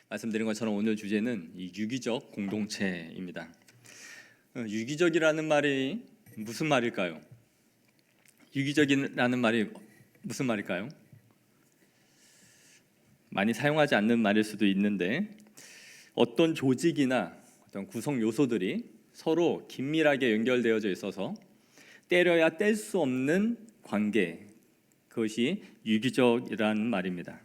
말씀드린 것처럼 오늘 주제는 이 유기적 공동체입니다. 유기적이라는 말이 무슨 말일까요? 유기적이라는 말이 무슨 말일까요? 많이 사용하지 않는 말일 수도 있는데 어떤 조직이나 어떤 구성 요소들이 서로 긴밀하게 연결되어져 있어서 때려야 뗄 수 없는 관계, 그것이 유기적이라는 말입니다.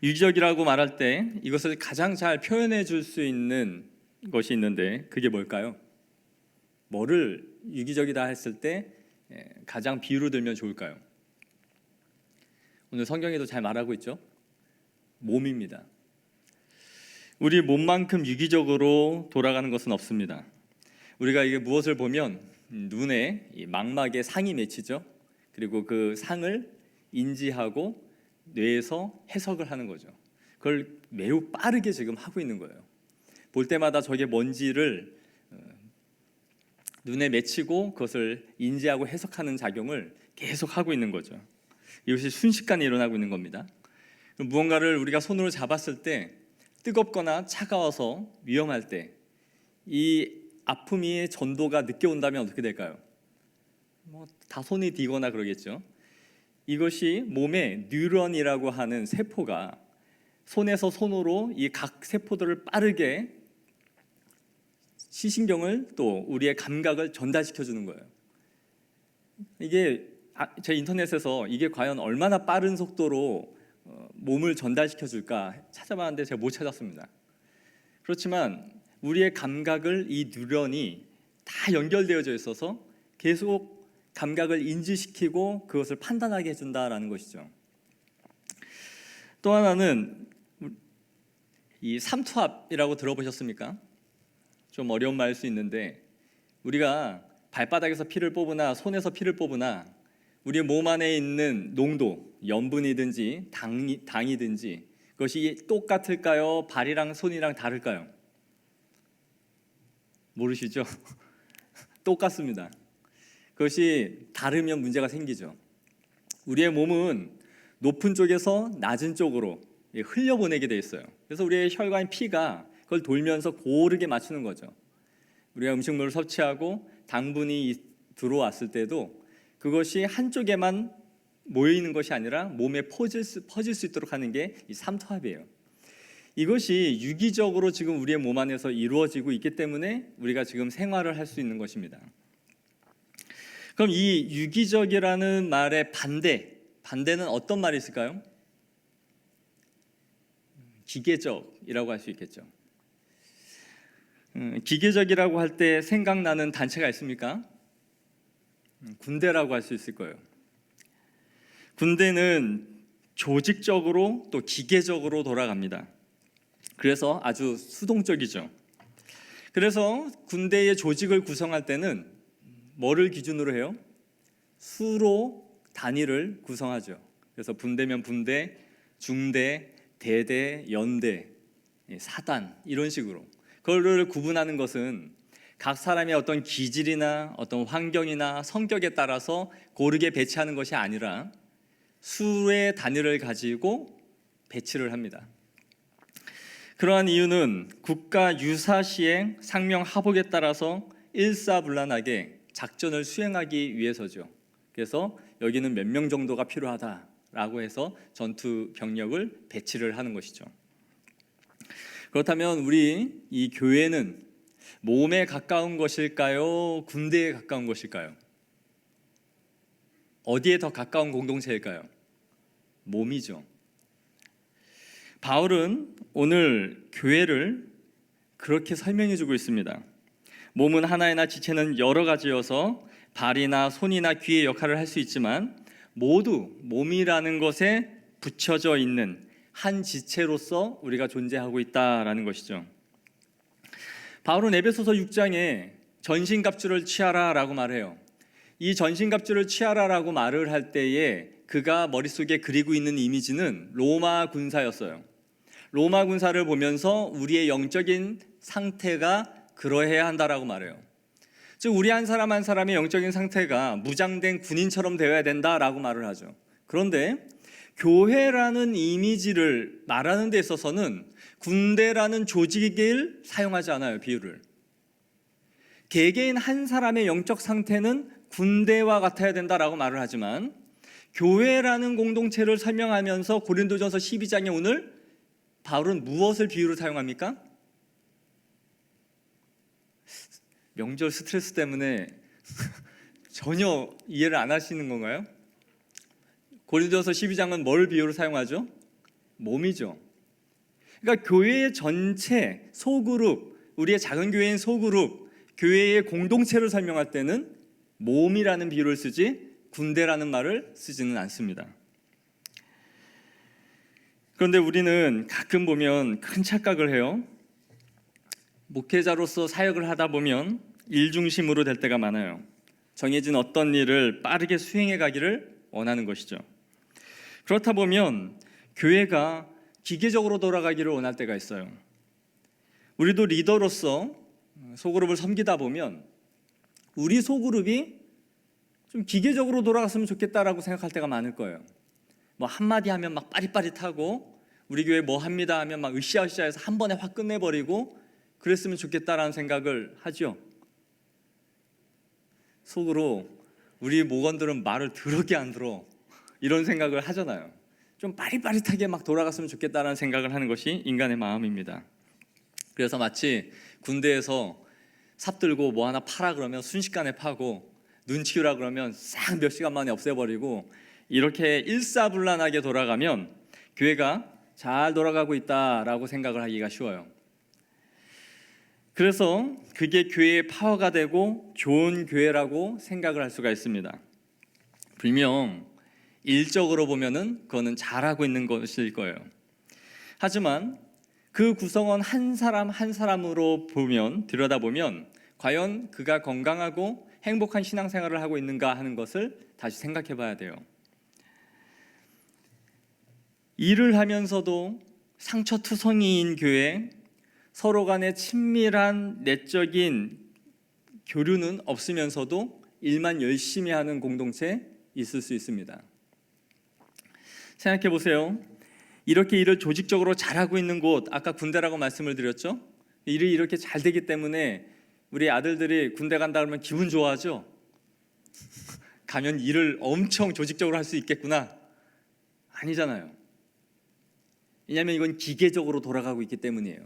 유기적이라고 말할 때 이것을 가장 잘 표현해 줄 수 있는 것이 있는데 그게 뭘까요? 뭐를 유기적이다 했을 때 가장 비유로 들면 좋을까요? 오늘 성경에도 잘 말하고 있죠? 몸입니다. 우리 몸만큼 유기적으로 돌아가는 것은 없습니다. 우리가 이게 무엇을 보면 눈에 망막에 상이 맺히죠. 그리고 그 상을 인지하고 뇌에서 해석을 하는 거죠. 그걸 매우 빠르게 지금 하고 있는 거예요. 볼 때마다 저게 뭔지를 눈에 맺히고 그것을 인지하고 해석하는 작용을 계속 하고 있는 거죠. 이것이 순식간에 일어나고 있는 겁니다. 무언가를 우리가 손으로 잡았을 때 뜨겁거나 차가워서 위험할 때 이 아픔의 전도가 늦게 온다면 어떻게 될까요? 다 손이 디거나 그러겠죠. 이것이 몸에 뉴런이라고 하는 세포가 손에서 손으로 이 각 세포들을 빠르게 시신경을 또 우리의 감각을 전달시켜 주는 거예요. 이게 제 인터넷에서 이게 과연 얼마나 빠른 속도로 몸을 전달시켜 줄까 찾아봤는데 제가 못 찾았습니다. 그렇지만 우리의 감각을 이 뉴런이 다 연결되어져 있어서 계속 감각을 인지시키고 그것을 판단하게 해준다라는 것이죠. 또 하나는 이 삼투압이라고 들어보셨습니까? 좀 어려운 말일 수 있는데 우리가 발바닥에서 피를 뽑으나 손에서 피를 뽑으나 우리 몸 안에 있는 농도, 염분이든지 당이든지 그것이 똑같을까요? 발이랑 손이랑 다를까요? 모르시죠? 똑같습니다. 그것이 다르면 문제가 생기죠. 우리의 몸은 높은 쪽에서 낮은 쪽으로 흘려보내게 돼 있어요. 그래서 우리의 혈관 피가 그걸 돌면서 고르게 맞추는 거죠. 우리가 음식물을 섭취하고 당분이 들어왔을 때도 그것이 한쪽에만 모여 있는 것이 아니라 몸에 퍼질 수 있도록 하는 게 이 삼투압이에요. 이것이 유기적으로 지금 우리의 몸 안에서 이루어지고 있기 때문에 우리가 지금 생활을 할 수 있는 것입니다. 그럼 이 유기적이라는 말의 반대는 어떤 말이 있을까요? 기계적이라고 할 수 있겠죠. 기계적이라고 할 때 생각나는 단체가 있습니까? 군대라고 할 수 있을 거예요. 군대는 조직적으로 또 기계적으로 돌아갑니다. 그래서 아주 수동적이죠. 그래서 군대의 조직을 구성할 때는 뭐를 기준으로 해요? 수로 단위를 구성하죠. 그래서 분대면 분대, 중대, 대대, 연대, 사단 이런 식으로 그거를 구분하는 것은 각 사람의 어떤 기질이나 어떤 환경이나 성격에 따라서 고르게 배치하는 것이 아니라 수의 단위를 가지고 배치를 합니다. 그러한 이유는 국가 유사시행 상명 하복에 따라서 일사불란하게 작전을 수행하기 위해서죠. 그래서 여기는 몇 명 정도가 필요하다라고 해서 전투 병력을 배치를 하는 것이죠. 그렇다면 우리 이 교회는 몸에 가까운 것일까요? 군대에 가까운 것일까요? 어디에 더 가까운 공동체일까요? 몸이죠. 바울은 오늘 교회를 그렇게 설명해 주고 있습니다. 몸은 하나이나 지체는 여러 가지여서 발이나 손이나 귀의 역할을 할 수 있지만 모두 몸이라는 것에 붙여져 있는 한 지체로서 우리가 존재하고 있다라는 것이죠. 바울은 에베소서 6장에 전신갑주를 취하라라고 말해요. 이 전신갑주를 취하라라고 말을 할 때에 그가 머릿속에 그리고 있는 이미지는 로마 군사였어요. 로마 군사를 보면서 우리의 영적인 상태가 그러해야 한다라고 말해요. 즉 우리 한 사람 한 사람의 영적인 상태가 무장된 군인처럼 되어야 된다라고 말을 하죠. 그런데 교회라는 이미지를 말하는 데 있어서는 군대라는 조직을 사용하지 않아요. 비유를. 개개인 한 사람의 영적 상태는 군대와 같아야 된다라고 말을 하지만, 교회라는 공동체를 설명하면서 고린도전서 12장에 오늘 바울은 무엇을 비유로 사용합니까? 명절 스트레스 때문에 전혀 이해를 안 하시는 건가요? 고린도전서 12장은 뭘 비유로 사용하죠? 몸이죠. 그러니까 교회의 전체 소그룹, 우리의 작은 교회인 소그룹, 교회의 공동체를 설명할 때는 몸이라는 비유를 쓰지 군대라는 말을 쓰지는 않습니다. 그런데 우리는 가끔 보면 큰 착각을 해요. 목회자로서 사역을 하다 보면 일 중심으로 될 때가 많아요. 정해진 어떤 일을 빠르게 수행해 가기를 원하는 것이죠. 그렇다 보면 교회가 기계적으로 돌아가기를 원할 때가 있어요. 우리도 리더로서 소그룹을 섬기다 보면 우리 소그룹이 좀 기계적으로 돌아갔으면 좋겠다라고 생각할 때가 많을 거예요. 뭐 한마디 하면 막 빠릿빠릿하고, 우리 교회 뭐 합니다 하면 막 으쌰으쌰해서 한 번에 확 끝내버리고 그랬으면 좋겠다라는 생각을 하죠. 속으로 우리 목원들은 말을 더럽게 안 들어, 이런 생각을 하잖아요. 좀 빠릿빠릿하게 막 돌아갔으면 좋겠다라는 생각을 하는 것이 인간의 마음입니다. 그래서 마치 군대에서 삽 들고 뭐 하나 파라 그러면 순식간에 파고, 눈 치우라 그러면 싹 몇 시간 만에 없애버리고, 이렇게 일사불란하게 돌아가면 교회가 잘 돌아가고 있다라고 생각을 하기가 쉬워요. 그래서 그게 교회의 파워가 되고 좋은 교회라고 생각을 할 수가 있습니다. 분명 일적으로 보면은 그거는 잘하고 있는 것일 거예요. 하지만 그 구성원 한 사람 한 사람으로 들여다보면 과연 그가 건강하고 행복한 신앙생활을 하고 있는가 하는 것을 다시 생각해 봐야 돼요. 일을 하면서도 상처투성이인 교회, 서로 간의 친밀한 내적인 교류는 없으면서도 일만 열심히 하는 공동체 있을 수 있습니다. 생각해 보세요. 이렇게 일을 조직적으로 잘하고 있는 곳, 아까 군대라고 말씀을 드렸죠? 일이 이렇게 잘 되기 때문에 우리 아들들이 군대 간다 그러면 기분 좋아하죠? 가면 일을 엄청 조직적으로 할 수 있겠구나. 아니잖아요. 왜냐하면 이건 기계적으로 돌아가고 있기 때문이에요.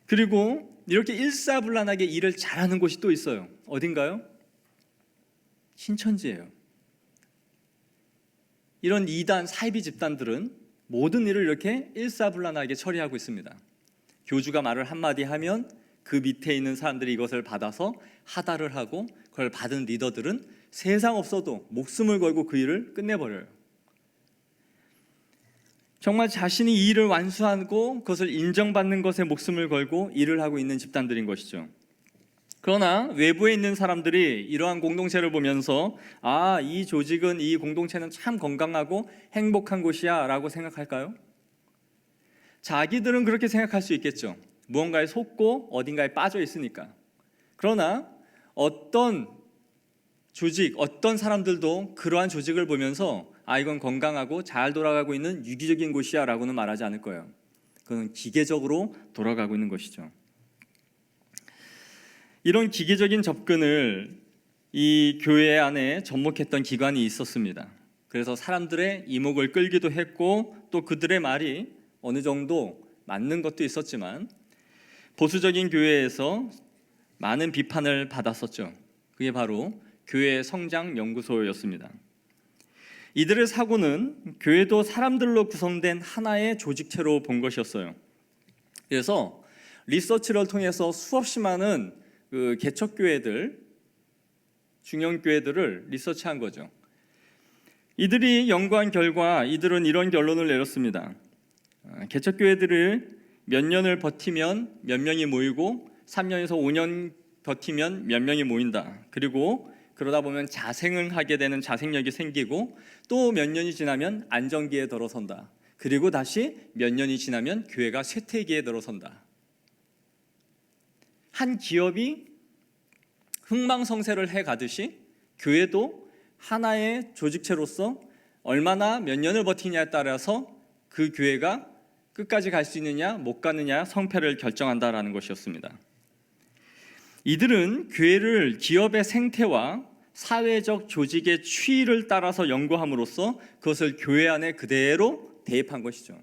그리고 이렇게 일사불란하게 일을 잘하는 곳이 또 있어요. 어딘가요? 신천지예요. 이런 이단, 사이비 집단들은 모든 일을 이렇게 일사불란하게 처리하고 있습니다. 교주가 말을 한마디 하면 그 밑에 있는 사람들이 이것을 받아서 하달을 하고, 그걸 받은 리더들은 세상 없어도 목숨을 걸고 그 일을 끝내버려요. 정말 자신이 이 일을 완수하고 그것을 인정받는 것에 목숨을 걸고 일을 하고 있는 집단들인 것이죠. 그러나 외부에 있는 사람들이 이러한 공동체를 보면서 이 조직은, 이 공동체는 참 건강하고 행복한 곳이야 라고 생각할까요? 자기들은 그렇게 생각할 수 있겠죠. 무언가에 속고 어딘가에 빠져 있으니까. 그러나 어떤 조직, 어떤 사람들도 그러한 조직을 보면서 이건 건강하고 잘 돌아가고 있는 유기적인 곳이야 라고는 말하지 않을 거예요. 그건 기계적으로 돌아가고 있는 것이죠. 이런 기계적인 접근을 이 교회 안에 접목했던 기관이 있었습니다. 그래서 사람들의 이목을 끌기도 했고, 또 그들의 말이 어느 정도 맞는 것도 있었지만 보수적인 교회에서 많은 비판을 받았었죠. 그게 바로 교회 성장 연구소였습니다. 이들의 사고는 교회도 사람들로 구성된 하나의 조직체로 본 것이었어요. 그래서 리서치를 통해서 수없이 많은 개척교회들, 중형교회들을 리서치한 거죠. 이들이 연구한 결과 이들은 이런 결론을 내렸습니다. 개척교회들을 몇 년을 버티면 몇 명이 모이고 3년에서 5년 버티면 몇 명이 모인다. 그리고 그러다 보면 자생을 하게 되는 자생력이 생기고, 또 몇 년이 지나면 안정기에 들어선다. 그리고 다시 몇 년이 지나면 교회가 쇠퇴기에 들어선다. 한 기업이 흥망성쇠를 해가듯이 교회도 하나의 조직체로서 얼마나 몇 년을 버티냐에 따라서 그 교회가 끝까지 갈 수 있느냐 못 가느냐 성패를 결정한다라는 것이었습니다. 이들은 교회를 기업의 생태와 사회적 조직의 추이를 따라서 연구함으로써 그것을 교회 안에 그대로 대입한 것이죠.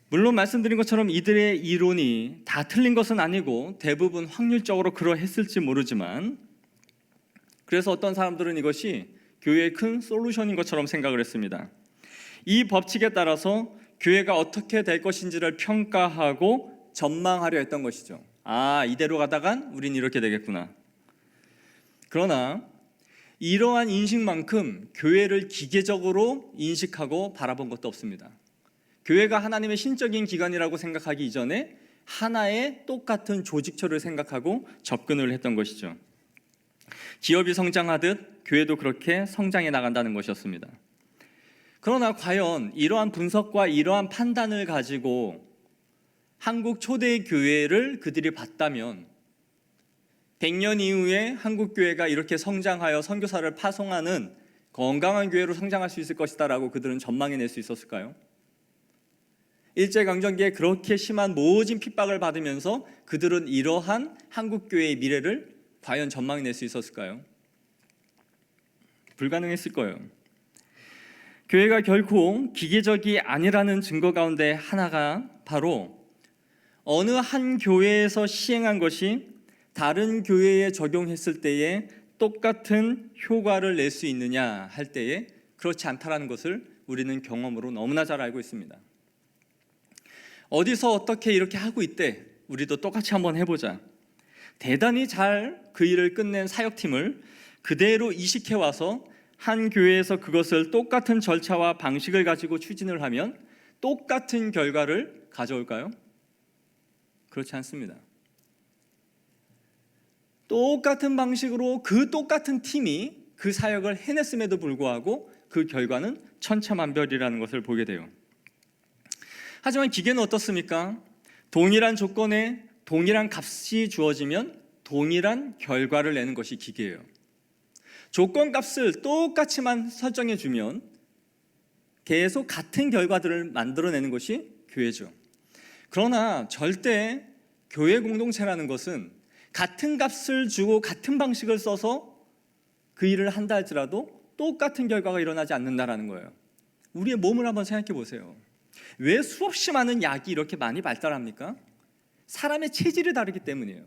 물론 말씀드린 것처럼 이들의 이론이 다 틀린 것은 아니고 대부분 확률적으로 그러했을지 모르지만, 그래서 어떤 사람들은 이것이 교회의 큰 솔루션인 것처럼 생각을 했습니다. 이 법칙에 따라서 교회가 어떻게 될 것인지를 평가하고 전망하려 했던 것이죠. 이대로 가다간 우린 이렇게 되겠구나. 그러나 이러한 인식만큼 교회를 기계적으로 인식하고 바라본 것도 없습니다. 교회가 하나님의 신적인 기관이라고 생각하기 이전에 하나의 똑같은 조직처를 생각하고 접근을 했던 것이죠. 기업이 성장하듯 교회도 그렇게 성장해 나간다는 것이었습니다. 그러나 과연 이러한 분석과 이러한 판단을 가지고 한국 초대 교회를 그들이 봤다면 100년 이후에 한국 교회가 이렇게 성장하여 선교사를 파송하는 건강한 교회로 성장할 수 있을 것이다 라고 그들은 전망해낼 수 있었을까요? 일제강점기에 그렇게 심한 모진 핍박을 받으면서 그들은 이러한 한국 교회의 미래를 과연 전망해낼 수 있었을까요? 불가능했을 거예요. 교회가 결코 기계적이 아니라는 증거 가운데 하나가 바로 어느 한 교회에서 시행한 것이 다른 교회에 적용했을 때에 똑같은 효과를 낼 수 있느냐 할 때에 그렇지 않다라는 것을 우리는 경험으로 너무나 잘 알고 있습니다. 어디서 어떻게 이렇게 하고 있대, 우리도 똑같이 한번 해보자. 대단히 잘 그 일을 끝낸 사역팀을 그대로 이식해 와서 한 교회에서 그것을 똑같은 절차와 방식을 가지고 추진을 하면 똑같은 결과를 가져올까요? 그렇지 않습니다. 똑같은 방식으로 그 똑같은 팀이 그 사역을 해냈음에도 불구하고 그 결과는 천차만별이라는 것을 보게 돼요. 하지만 기계는 어떻습니까? 동일한 조건에 동일한 값이 주어지면 동일한 결과를 내는 것이 기계예요. 조건값을 똑같이만 설정해 주면 계속 같은 결과들을 만들어내는 것이 교회죠. 그러나 절대 교회 공동체라는 것은 같은 값을 주고 같은 방식을 써서 그 일을 한다 할지라도 똑같은 결과가 일어나지 않는다라는 거예요. 우리의 몸을 한번 생각해 보세요. 왜 수없이 많은 약이 이렇게 많이 발달합니까? 사람의 체질이 다르기 때문이에요.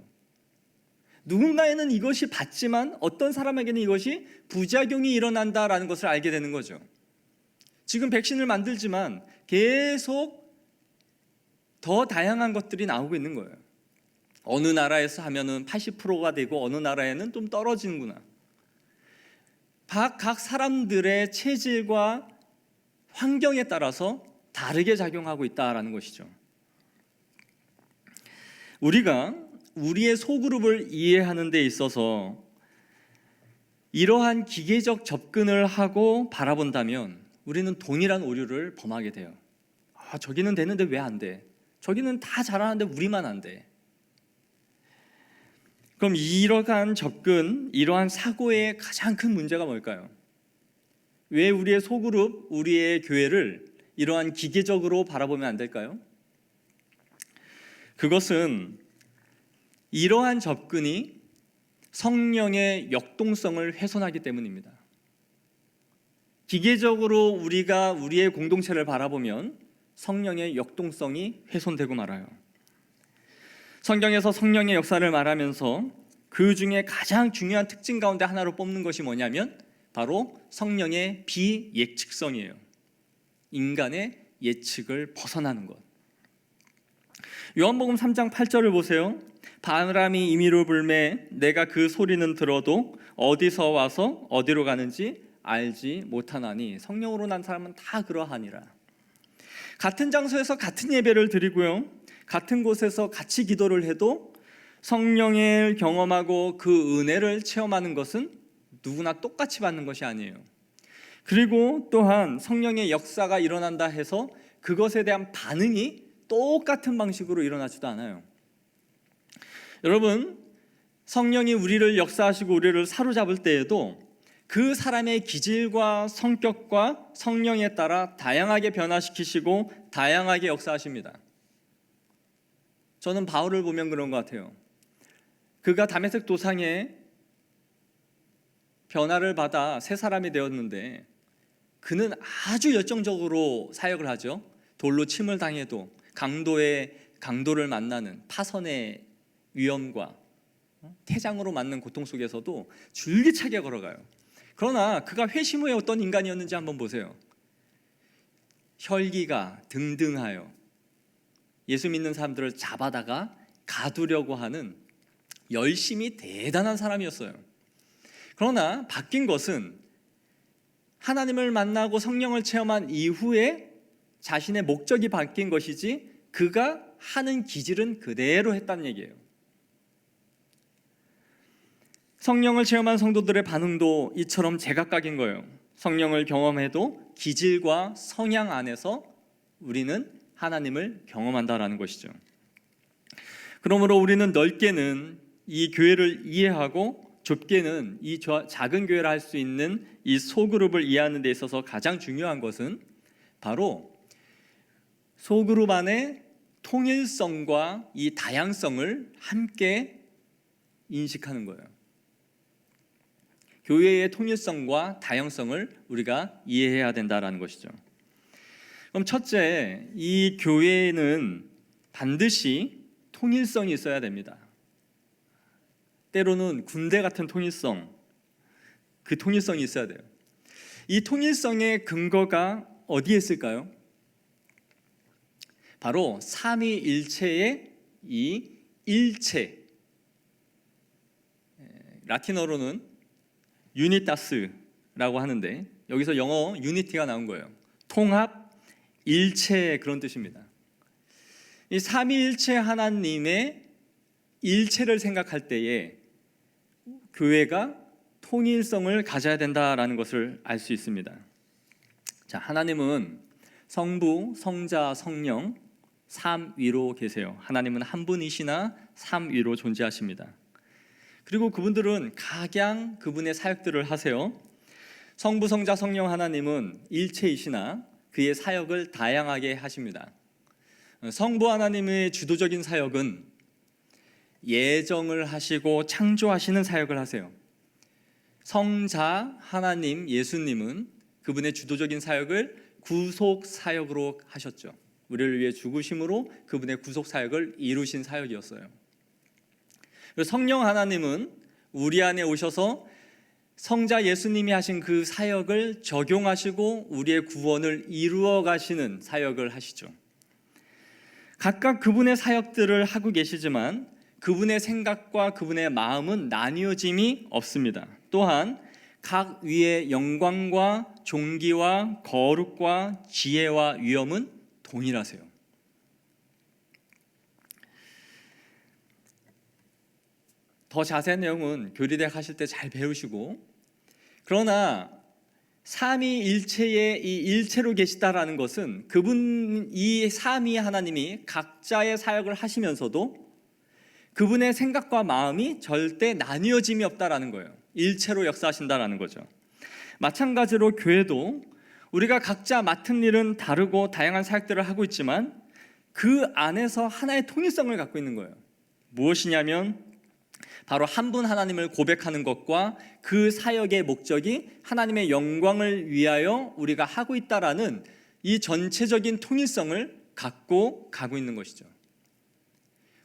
누군가에는 이것이 받지만 어떤 사람에게는 이것이 부작용이 일어난다라는 것을 알게 되는 거죠. 지금 백신을 만들지만 계속 더 다양한 것들이 나오고 있는 거예요. 어느 나라에서 하면은 80%가 되고 어느 나라에는 좀 떨어지는구나. 각 사람들의 체질과 환경에 따라서 다르게 작용하고 있다라는 것이죠. 우리가 우리의 소그룹을 이해하는 데 있어서 이러한 기계적 접근을 하고 바라본다면 우리는 동일한 오류를 범하게 돼요. 저기는 되는데 왜 안 돼? 저기는 다 잘하는데 우리만 안 돼. 그럼 이러한 접근, 이러한 사고의 가장 큰 문제가 뭘까요? 왜 우리의 소그룹, 우리의 교회를 이러한 기계적으로 바라보면 안 될까요? 그것은 이러한 접근이 성령의 역동성을 훼손하기 때문입니다. 기계적으로 우리가 우리의 공동체를 바라보면 성령의 역동성이 훼손되고 말아요. 성경에서 성령의 역사를 말하면서 그 중에 가장 중요한 특징 가운데 하나로 뽑는 것이 뭐냐면 바로 성령의 비예측성이에요. 인간의 예측을 벗어나는 것. 요한복음 3장 8절을 보세요. 바람이 임의로 불매 내가 그 소리는 들어도 어디서 와서 어디로 가는지 알지 못하나니 성령으로 난 사람은 다 그러하니라. 같은 장소에서 같은 예배를 드리고요, 같은 곳에서 같이 기도를 해도 성령을 경험하고 그 은혜를 체험하는 것은 누구나 똑같이 받는 것이 아니에요. 그리고 또한 성령의 역사가 일어난다 해서 그것에 대한 반응이 똑같은 방식으로 일어나지도 않아요. 여러분, 성령이 우리를 역사하시고 우리를 사로잡을 때에도 그 사람의 기질과 성격과 성령에 따라 다양하게 변화시키시고 다양하게 역사하십니다. 저는 바울을 보면 그런 것 같아요. 그가 다메섹 도상에 변화를 받아 새 사람이 되었는데 그는 아주 열정적으로 사역을 하죠. 돌로 침을 당해도 강도를 만나는 파선의 위험과 태장으로 맞는 고통 속에서도 줄기차게 걸어가요. 그러나 그가 회심 후에 어떤 인간이었는지 한번 보세요. 혈기가 등등하여 예수 믿는 사람들을 잡아다가 가두려고 하는 열심이 대단한 사람이었어요. 그러나 바뀐 것은 하나님을 만나고 성령을 체험한 이후에 자신의 목적이 바뀐 것이지 그가 하는 기질은 그대로 했다는 얘기예요. 성령을 체험한 성도들의 반응도 이처럼 제각각인 거예요. 성령을 경험해도 기질과 성향 안에서 우리는 하나님을 경험한다라는 것이죠. 그러므로 우리는 넓게는 이 교회를 이해하고 좁게는 이 작은 교회를 할 수 있는 이 소그룹을 이해하는 데 있어서 가장 중요한 것은 바로 소그룹 안의 통일성과 이 다양성을 함께 인식하는 거예요. 교회의 통일성과 다양성을 우리가 이해해야 된다는 것이죠. 그럼 첫째, 이 교회는 반드시 통일성이 있어야 됩니다. 때로는 군대 같은 통일성, 그 통일성이 있어야 돼요. 이 통일성의 근거가 어디에 있을까요? 바로 삼위일체의 이 일체, 라틴어로는 유니타스라고 하는데 여기서 영어 유니티가 나온 거예요. 통합, 일체, 그런 뜻입니다. 이 삼위일체 하나님의 일체를 생각할 때에 교회가 통일성을 가져야 된다라는 것을 알 수 있습니다. 자, 하나님은 성부, 성자, 성령 삼위로 계세요. 하나님은 한 분이시나 삼위로 존재하십니다. 그리고 그분들은 각양 그분의 사역들을 하세요. 성부, 성자, 성령 하나님은 일체이시나 그의 사역을 다양하게 하십니다. 성부 하나님의 주도적인 사역은 예정을 하시고 창조하시는 사역을 하세요. 성자 하나님 예수님은 그분의 주도적인 사역을 구속 사역으로 하셨죠. 우리를 위해 죽으심으로 그분의 구속 사역을 이루신 사역이었어요. 성령 하나님은 우리 안에 오셔서 성자 예수님이 하신 그 사역을 적용하시고 우리의 구원을 이루어 가시는 사역을 하시죠. 각각 그분의 사역들을 하고 계시지만 그분의 생각과 그분의 마음은 나뉘어짐이 없습니다. 또한 각 위의 영광과 존귀와 거룩과 지혜와 위엄은 동일하세요. 더 자세한 내용은 교리대 하실 때 잘 배우시고, 그러나 삼위일체의 이 일체로 계시다라는 것은 그분 이 삼위 하나님이 각자의 사역을 하시면서도 그분의 생각과 마음이 절대 나뉘어짐이 없다라는 거예요. 일체로 역사하신다라는 거죠. 마찬가지로 교회도 우리가 각자 맡은 일은 다르고 다양한 사역들을 하고 있지만 그 안에서 하나의 통일성을 갖고 있는 거예요. 무엇이냐면 바로 한 분 하나님을 고백하는 것과 그 사역의 목적이 하나님의 영광을 위하여 우리가 하고 있다라는 이 전체적인 통일성을 갖고 가고 있는 것이죠.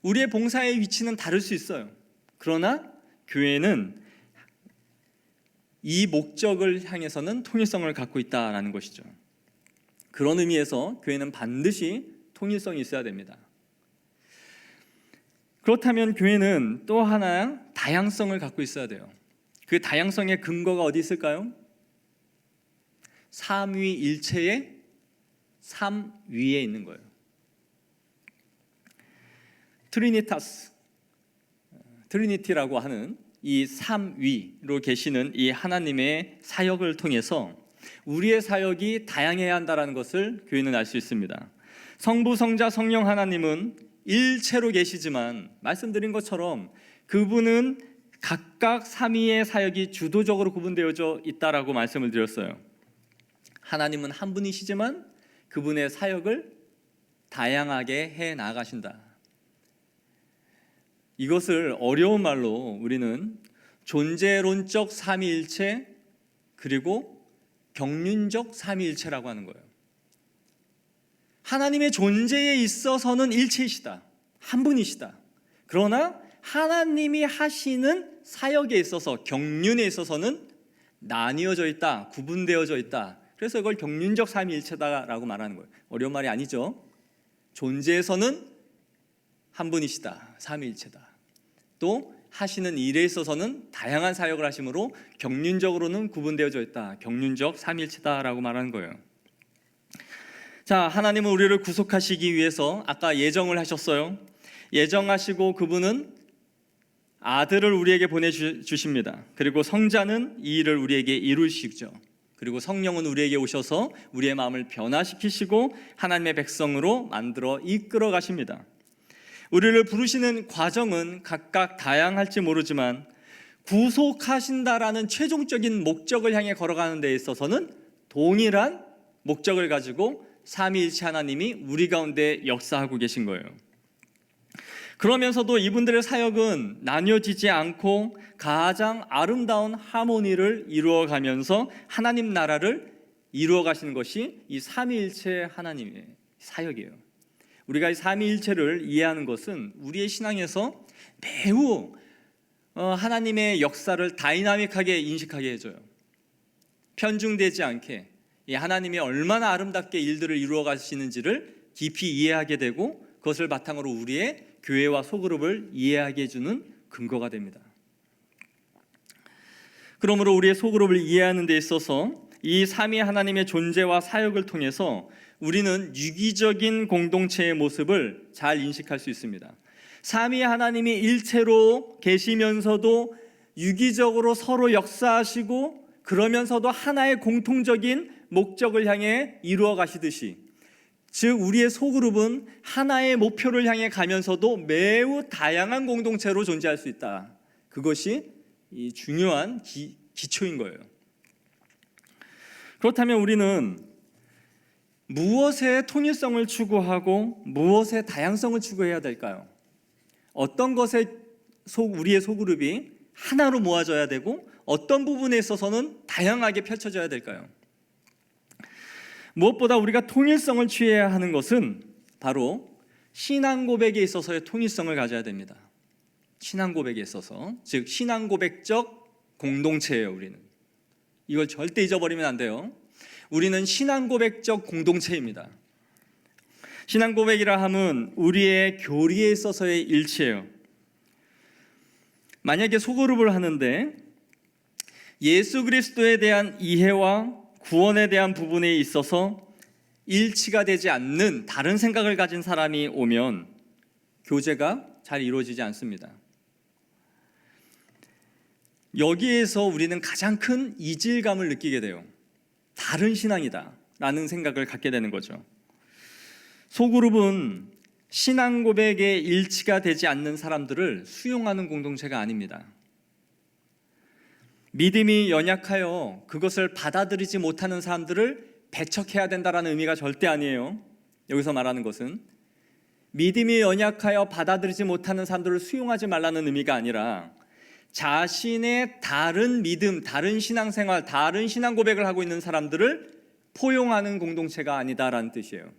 우리의 봉사의 위치는 다를 수 있어요. 그러나 교회는 이 목적을 향해서는 통일성을 갖고 있다라는 것이죠. 그런 의미에서 교회는 반드시 통일성이 있어야 됩니다. 그렇다면 교회는 또 하나 다양성을 갖고 있어야 돼요. 그 다양성의 근거가 어디 있을까요? 삼위일체의 삼위에 있는 거예요. 트리니티라고 하는 이 삼위로 계시는 이 하나님의 사역을 통해서 우리의 사역이 다양해야 한다는 것을 교회는 알 수 있습니다. 성부, 성자, 성령 하나님은 일체로 계시지만 말씀드린 것처럼 그분은 각각 삼위의 사역이 주도적으로 구분되어져 있다라고 말씀을 드렸어요. 하나님은 한 분이시지만 그분의 사역을 다양하게 해 나가신다. 이것을 어려운 말로 우리는 존재론적 삼위일체 그리고 경륜적 삼위일체라고 하는 거예요. 하나님의 존재에 있어서는 일체이시다. 한 분이시다. 그러나 하나님이 하시는 사역에 있어서 경륜에 있어서는 나뉘어져 있다. 구분되어져 있다. 그래서 이걸 경륜적 삼위일체다라고 말하는 거예요. 어려운 말이 아니죠. 존재에서는 한 분이시다. 삼위일체다. 또 하시는 일에 있어서는 다양한 사역을 하심으로 경륜적으로는 구분되어져 있다. 경륜적 삼위일체다라고 말하는 거예요. 자, 하나님은 우리를 구속하시기 위해서 아까 예정을 하셨어요. 예정하시고 그분은 아들을 우리에게 보내주십니다. 그리고 성자는 이 일을 우리에게 이루시죠. 그리고 성령은 우리에게 오셔서 우리의 마음을 변화시키시고 하나님의 백성으로 만들어 이끌어 가십니다. 우리를 부르시는 과정은 각각 다양할지 모르지만 구속하신다라는 최종적인 목적을 향해 걸어가는 데 있어서는 동일한 목적을 가지고 삼위일체 하나님이 우리 가운데 역사하고 계신 거예요. 그러면서도 이분들의 사역은 나뉘어지지 않고 가장 아름다운 하모니를 이루어가면서 하나님 나라를 이루어가시는 것이 이 삼위일체 하나님의 사역이에요. 우리가 이 삼위일체를 이해하는 것은 우리의 신앙에서 매우 하나님의 역사를 다이나믹하게 인식하게 해줘요. 편중되지 않게 이 하나님이 얼마나 아름답게 일들을 이루어 가시는지를 깊이 이해하게 되고 그것을 바탕으로 우리의 교회와 소그룹을 이해하게 해주는 근거가 됩니다. 그러므로 우리의 소그룹을 이해하는 데 있어서 이 삼위 하나님의 존재와 사역을 통해서 우리는 유기적인 공동체의 모습을 잘 인식할 수 있습니다. 삼위 하나님이 일체로 계시면서도 유기적으로 서로 역사하시고 그러면서도 하나의 공통적인 목적을 향해 이루어 가시듯이, 즉 우리의 소그룹은 하나의 목표를 향해 가면서도 매우 다양한 공동체로 존재할 수 있다. 그것이 이 중요한 기초인 거예요. 그렇다면 우리는 무엇의 통일성을 추구하고 무엇의 다양성을 추구해야 될까요? 어떤 것에 우리의 소그룹이 하나로 모아져야 되고 어떤 부분에 있어서는 다양하게 펼쳐져야 될까요? 무엇보다 우리가 통일성을 취해야 하는 것은 바로 신앙 고백에 있어서의 통일성을 가져야 됩니다. 신앙 고백에 있어서, 즉 신앙 고백적 공동체예요. 우리는 이걸 절대 잊어버리면 안 돼요. 우리는 신앙 고백적 공동체입니다. 신앙 고백이라 함은 우리의 교리에 있어서의 일치예요. 만약에 소그룹을 하는데 예수 그리스도에 대한 이해와 구원에 대한 부분에 있어서 일치가 되지 않는 다른 생각을 가진 사람이 오면 교제가 잘 이루어지지 않습니다. 여기에서 우리는 가장 큰 이질감을 느끼게 돼요. 다른 신앙이다 라는 생각을 갖게 되는 거죠. 소그룹은 신앙 고백에 일치가 되지 않는 사람들을 수용하는 공동체가 아닙니다. 믿음이 연약하여 그것을 받아들이지 못하는 사람들을 배척해야 된다는 의미가 절대 아니에요. 여기서 말하는 것은 믿음이 연약하여 받아들이지 못하는 사람들을 수용하지 말라는 의미가 아니라 자신의 다른 믿음, 다른 신앙생활, 다른 신앙 고백을 하고 있는 사람들을 포용하는 공동체가 아니다라는 뜻이에요.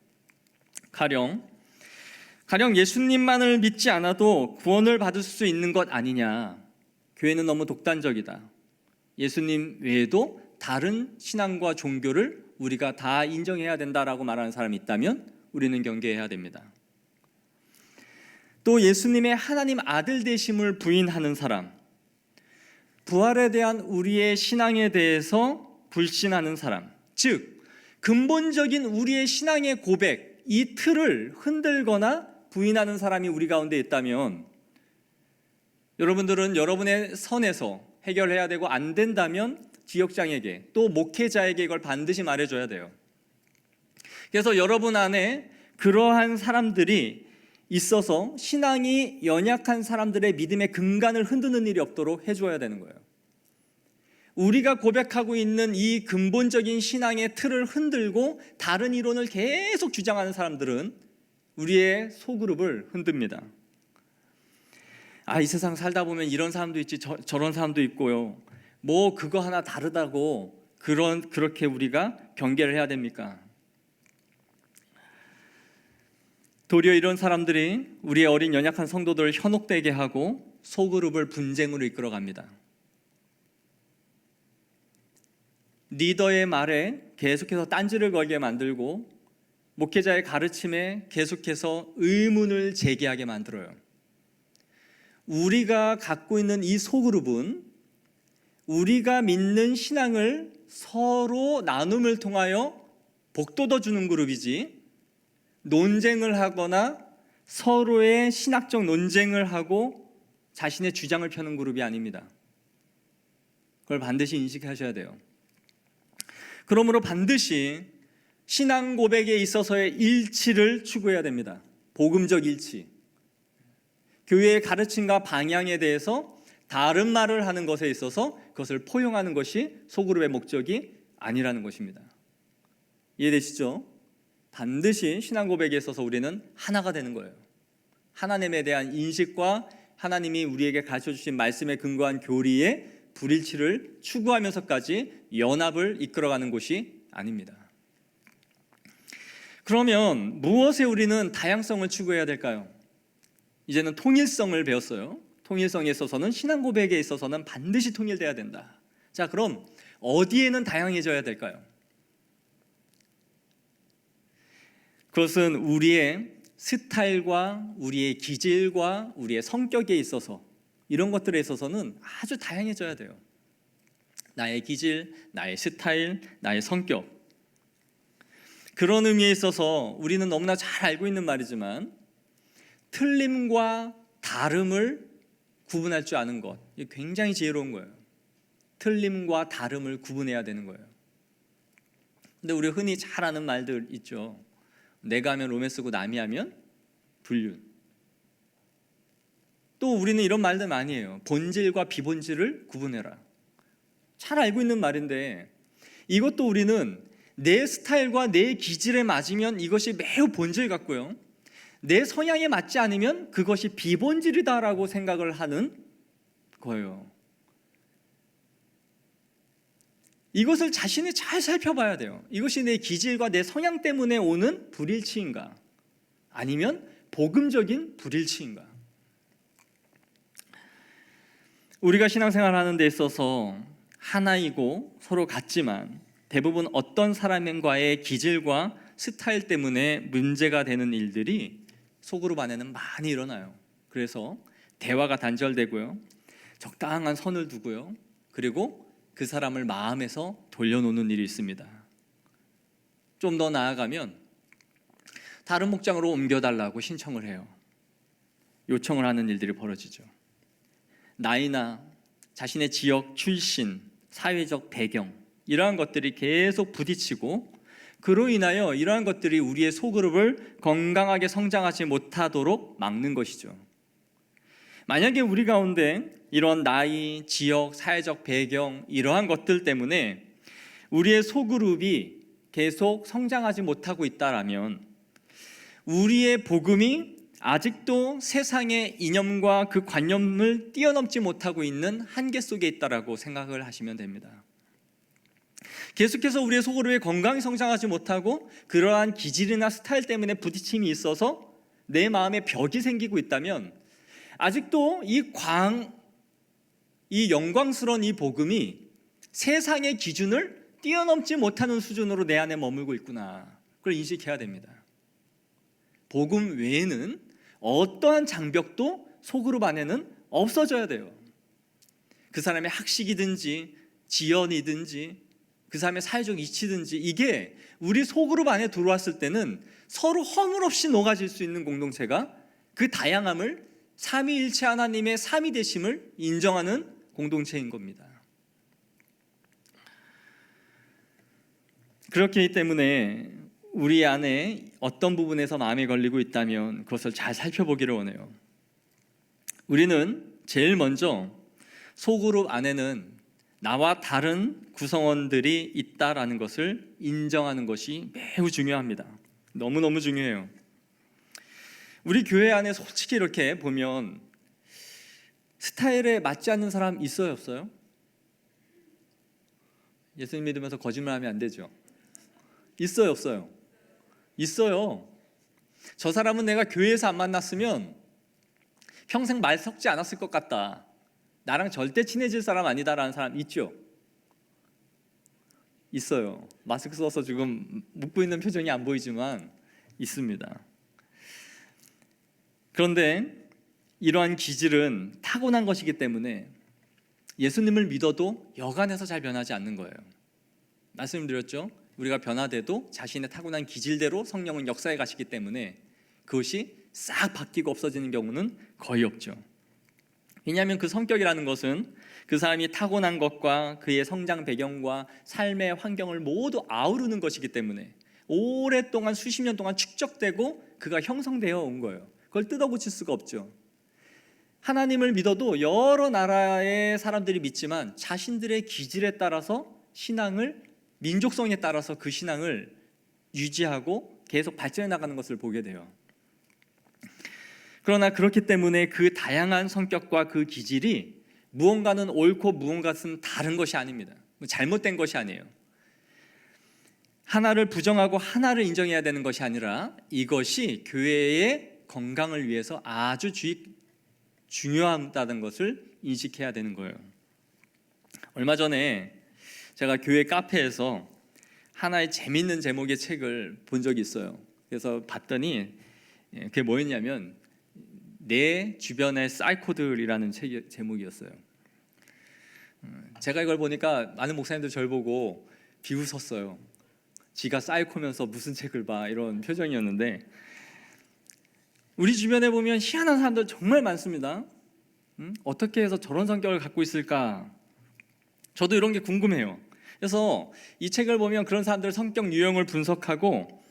가령 예수님만을 믿지 않아도 구원을 받을 수 있는 것 아니냐, 교회는 너무 독단적이다, 예수님 외에도 다른 신앙과 종교를 우리가 다 인정해야 된다라고 말하는 사람이 있다면 우리는 경계해야 됩니다. 또 예수님의 하나님 아들 되심을 부인하는 사람, 부활에 대한 우리의 신앙에 대해서 불신하는 사람, 즉 근본적인 우리의 신앙의 고백, 이 틀을 흔들거나 부인하는 사람이 우리 가운데 있다면 여러분들은 여러분의 선에서 해결해야 되고, 안 된다면 지역장에게 또 목회자에게 이걸 반드시 말해줘야 돼요. 그래서 여러분 안에 그러한 사람들이 있어서 신앙이 연약한 사람들의 믿음의 근간을 흔드는 일이 없도록 해줘야 되는 거예요. 우리가 고백하고 있는 이 근본적인 신앙의 틀을 흔들고 다른 이론을 계속 주장하는 사람들은 우리의 소그룹을 흔듭니다. 이 세상 살다 보면 이런 사람도 있지 저런 사람도 있고요. 뭐 그거 하나 다르다고 그렇게 우리가 경계를 해야 됩니까? 도리어 이런 사람들이 우리의 어린 연약한 성도들을 현혹되게 하고 소그룹을 분쟁으로 이끌어갑니다. 리더의 말에 계속해서 딴지를 걸게 만들고 목회자의 가르침에 계속해서 의문을 제기하게 만들어요. 우리가 갖고 있는 이 소그룹은 우리가 믿는 신앙을 서로 나눔을 통하여 복돋워 주는 그룹이지, 논쟁을 하거나 서로의 신학적 논쟁을 하고 자신의 주장을 펴는 그룹이 아닙니다. 그걸 반드시 인식하셔야 돼요. 그러므로 반드시 신앙 고백에 있어서의 일치를 추구해야 됩니다. 복음적 일치. 교회의 가르침과 방향에 대해서 다른 말을 하는 것에 있어서 그것을 포용하는 것이 소그룹의 목적이 아니라는 것입니다. 이해되시죠? 반드시 신앙 고백에 있어서 우리는 하나가 되는 거예요. 하나님에 대한 인식과 하나님이 우리에게 가르쳐주신 말씀에 근거한 교리의 불일치를 추구하면서까지 연합을 이끌어가는 것이 아닙니다. 그러면 무엇에 우리는 다양성을 추구해야 될까요? 이제는 통일성을 배웠어요. 통일성에 있어서는 신앙 고백에 있어서는 반드시 통일돼야 된다. 자, 그럼 어디에는 다양해져야 될까요? 그것은 우리의 스타일과 우리의 기질과 우리의 성격에 있어서, 이런 것들에 있어서는 아주 다양해져야 돼요. 나의 기질, 나의 스타일, 나의 성격. 그런 의미에 있어서 우리는 너무나 잘 알고 있는 말이지만 틀림과 다름을 구분할 줄 아는 것, 이게 굉장히 지혜로운 거예요. 틀림과 다름을 구분해야 되는 거예요. 근데 우리 흔히 잘 아는 말들 있죠. 내가 하면 로맨스고 남이 하면 불륜. 또 우리는 이런 말들 많이 해요. 본질과 비본질을 구분해라. 잘 알고 있는 말인데 이것도 우리는 내 스타일과 내 기질에 맞으면 이것이 매우 본질 같고요, 내 성향에 맞지 않으면 그것이 비본질이다라고 생각을 하는 거예요. 이것을 자신이 잘 살펴봐야 돼요. 이것이 내 기질과 내 성향 때문에 오는 불일치인가, 아니면 복음적인 불일치인가. 우리가 신앙생활 하는 데 있어서 하나이고 서로 같지만 대부분 어떤 사람과의 기질과 스타일 때문에 문제가 되는 일들이 소그룹 안에는 많이 일어나요. 그래서 대화가 단절되고요, 적당한 선을 두고요, 그리고 그 사람을 마음에서 돌려놓는 일이 있습니다. 좀 더 나아가면 다른 목장으로 옮겨달라고 신청을 해요. 요청을 하는 일들이 벌어지죠. 나이나 자신의 지역 출신, 사회적 배경, 이러한 것들이 계속 부딪히고 그로 인하여 이러한 것들이 우리의 소그룹을 건강하게 성장하지 못하도록 막는 것이죠. 만약에 우리 가운데 이런 나이, 지역, 사회적 배경, 이러한 것들 때문에 우리의 소그룹이 계속 성장하지 못하고 있다라면 우리의 복음이 아직도 세상의 이념과 그 관념을 뛰어넘지 못하고 있는 한계 속에 있다라고 생각을 하시면 됩니다. 계속해서 우리의 소그룹이 건강히 성장하지 못하고 그러한 기질이나 스타일 때문에 부딪힘이 있어서 내 마음에 벽이 생기고 있다면 아직도 이 영광스러운 이 복음이 세상의 기준을 뛰어넘지 못하는 수준으로 내 안에 머물고 있구나, 그걸 인식해야 됩니다. 복음 외에는 어떠한 장벽도 소그룹 안에는 없어져야 돼요. 그 사람의 학식이든지 지연이든지 그 사람의 사회적 이치든지 이게 우리 소그룹 안에 들어왔을 때는 서로 허물없이 녹아질 수 있는 공동체가 그 다양함을 삼위일체 하나님의 삼위되심을 인정하는 공동체인 겁니다. 그렇기 때문에 우리 안에 어떤 부분에서 마음에 걸리고 있다면 그것을 잘 살펴보기를 원해요. 우리는 제일 먼저 소그룹 안에는 나와 다른 구성원들이 있다라는 것을 인정하는 것이 매우 중요합니다. 너무너무 중요해요. 우리 교회 안에 솔직히 이렇게 보면 스타일에 맞지 않는 사람 있어요, 없어요? 예수님 믿으면서 거짓말하면 안 되죠. 있어요, 없어요? 있어요. 저 사람은 내가 교회에서 안 만났으면 평생 말 섞지 않았을 것 같다. 나랑 절대 친해질 사람 아니다라는 사람 있죠? 있어요. 마스크 써서 지금 묻고 있는 표정이 안 보이지만 있습니다. 그런데 이러한 기질은 타고난 것이기 때문에 예수님을 믿어도 여간해서 잘 변하지 않는 거예요. 말씀드렸죠? 우리가 변화돼도 자신의 타고난 기질대로 성령은 역사해 가시기 때문에 그것이 싹 바뀌고 없어지는 경우는 거의 없죠. 왜냐하면 그 성격이라는 것은 그 사람이 타고난 것과 그의 성장 배경과 삶의 환경을 모두 아우르는 것이기 때문에 오랫동안 수십 년 동안 축적되고 그가 형성되어 온 거예요. 그걸 뜯어고칠 수가 없죠. 하나님을 믿어도 여러 나라의 사람들이 믿지만 자신들의 기질에 따라서 신앙을, 민족성에 따라서 그 신앙을 유지하고 계속 발전해 나가는 것을 보게 돼요. 그러나 그렇기 때문에 그 다양한 성격과 그 기질이 무언가는 옳고 무언가는 다른 것이 아닙니다. 잘못된 것이 아니에요. 하나를 부정하고 하나를 인정해야 되는 것이 아니라 이것이 교회의 건강을 위해서 아주 중요하다는 것을 인식해야 되는 거예요. 얼마 전에 제가 교회 카페에서 하나의 재밌는 제목의 책을 본 적이 있어요. 그래서 봤더니 그게 뭐였냐면 내 주변의 사이코들이라는 책 제목이었어요. 제가 이걸 보니까 많은 목사님들 저를 보고 비웃었어요. 지가 사이코면서 무슨 책을 봐, 이런 표정이었는데 우리 주변에 보면 희한한 사람들 정말 많습니다. 어떻게 해서 저런 성격을 갖고 있을까? 저도 이런 게 궁금해요. 그래서 이 책을 보면 그런 사람들 성격 유형을 분석하고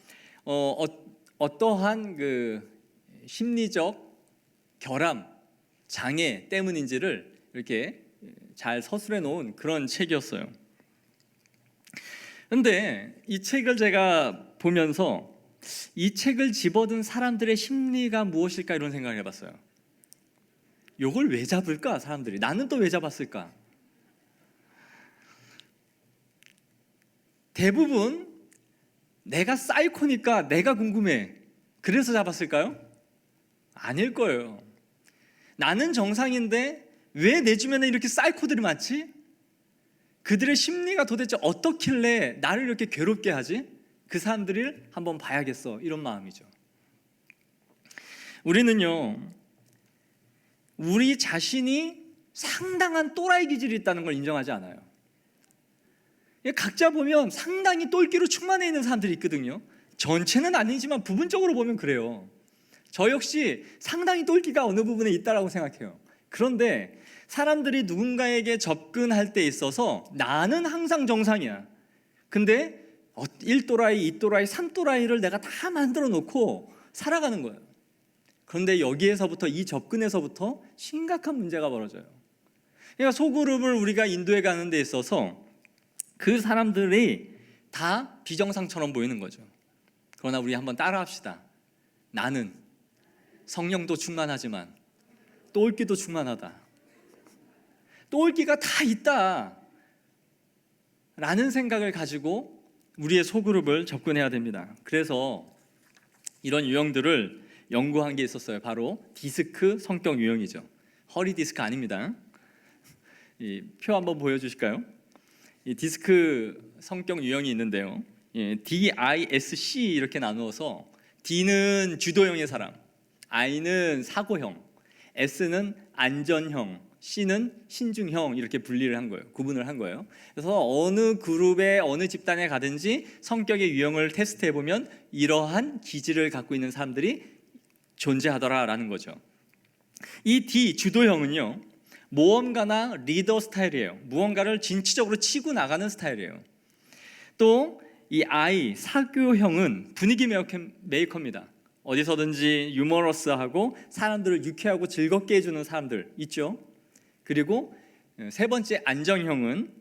어떠한 그 심리적 결함, 장애 때문인지를 이렇게 잘 서술해 놓은 그런 책이었어요. 근데 이 책을 제가 보면서 이 책을 집어든 사람들의 심리가 무엇일까 이런 생각을 해봤어요. 이걸 왜 잡을까 사람들이? 나는 또 왜 잡았을까? 대부분 내가 사이코니까 내가 궁금해, 그래서 잡았을까요? 아닐 거예요. 나는 정상인데 왜 내 주변에 이렇게 사이코들이 많지? 그들의 심리가 도대체 어떻길래 나를 이렇게 괴롭게 하지? 그 사람들을 한번 봐야겠어, 이런 마음이죠. 우리는요, 우리 자신이 상당한 또라이 기질이 있다는 걸 인정하지 않아요. 각자 보면 상당히 똘끼로 충만해 있는 사람들이 있거든요. 전체는 아니지만 부분적으로 보면 그래요. 저 역시 상당히 똘끼가 어느 부분에 있다라고 생각해요. 그런데 사람들이 누군가에게 접근할 때 있어서 나는 항상 정상이야. 근데 1또라이, 2또라이, 3또라이를 내가 다 만들어 놓고 살아가는 거예요. 그런데 여기에서부터, 이 접근에서부터 심각한 문제가 벌어져요. 그러니까 소그룹을 우리가 인도해 가는 데 있어서 그 사람들이 다 비정상처럼 보이는 거죠. 그러나 우리 한번 따라합시다. 나는 성령도 충만하지만 똘끼도 충만하다. 똘끼가 다 있다 라는 생각을 가지고 우리의 소그룹을 접근해야 됩니다. 그래서 이런 유형들을 연구한 게 있었어요. 바로 디스크 성격 유형이죠. 허리 디스크 아닙니다. 이 표 한번 보여주실까요? 이 디스크 성격 유형이 있는데요, DISC 이렇게 나누어서 D는 주도형의 사람, I는 사고형, S는 안전형, C는 신중형, 이렇게 분리를 한 거예요. 구분을 한 거예요. 그래서 어느 그룹에 어느 집단에 가든지 성격의 유형을 테스트해 보면 이러한 기질을 갖고 있는 사람들이 존재하더라라는 거죠. 이 D 주도형은요, 모험가나 리더 스타일이에요. 무언가를 진취적으로 치고 나가는 스타일이에요. 또 이 I, 사교형은 분위기 메이커입니다. 어디서든지 유머러스하고 사람들을 유쾌하고 즐겁게 해주는 사람들 있죠. 그리고 세 번째 안정형은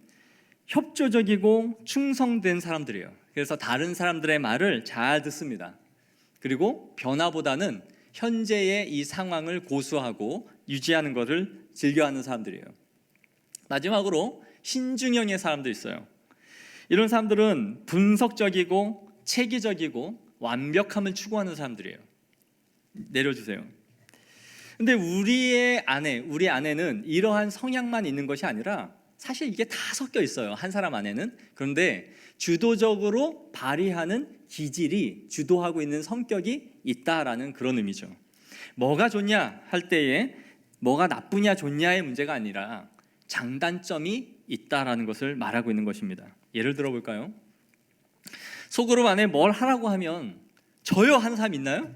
협조적이고 충성된 사람들이에요. 그래서 다른 사람들의 말을 잘 듣습니다. 그리고 변화보다는 현재의 이 상황을 고수하고 유지하는 것을 즐겨하는 사람들이에요. 마지막으로 신중형의 사람도 있어요. 이런 사람들은 분석적이고 체계적이고 완벽함을 추구하는 사람들이에요. 내려주세요. 근데 우리 안에는 이러한 성향만 있는 것이 아니라 사실 이게 다 섞여 있어요. 한 사람 안에는. 그런데 주도적으로 발휘하는 기질이 주도하고 있는 성격이 있다라는 그런 의미죠. 뭐가 좋냐 할 때에 뭐가 나쁘냐 좋냐의 문제가 아니라 장단점이 있다라는 것을 말하고 있는 것입니다. 예를 들어 볼까요? 소그룹 안에 뭘 하라고 하면 저요 하는 사람 있나요?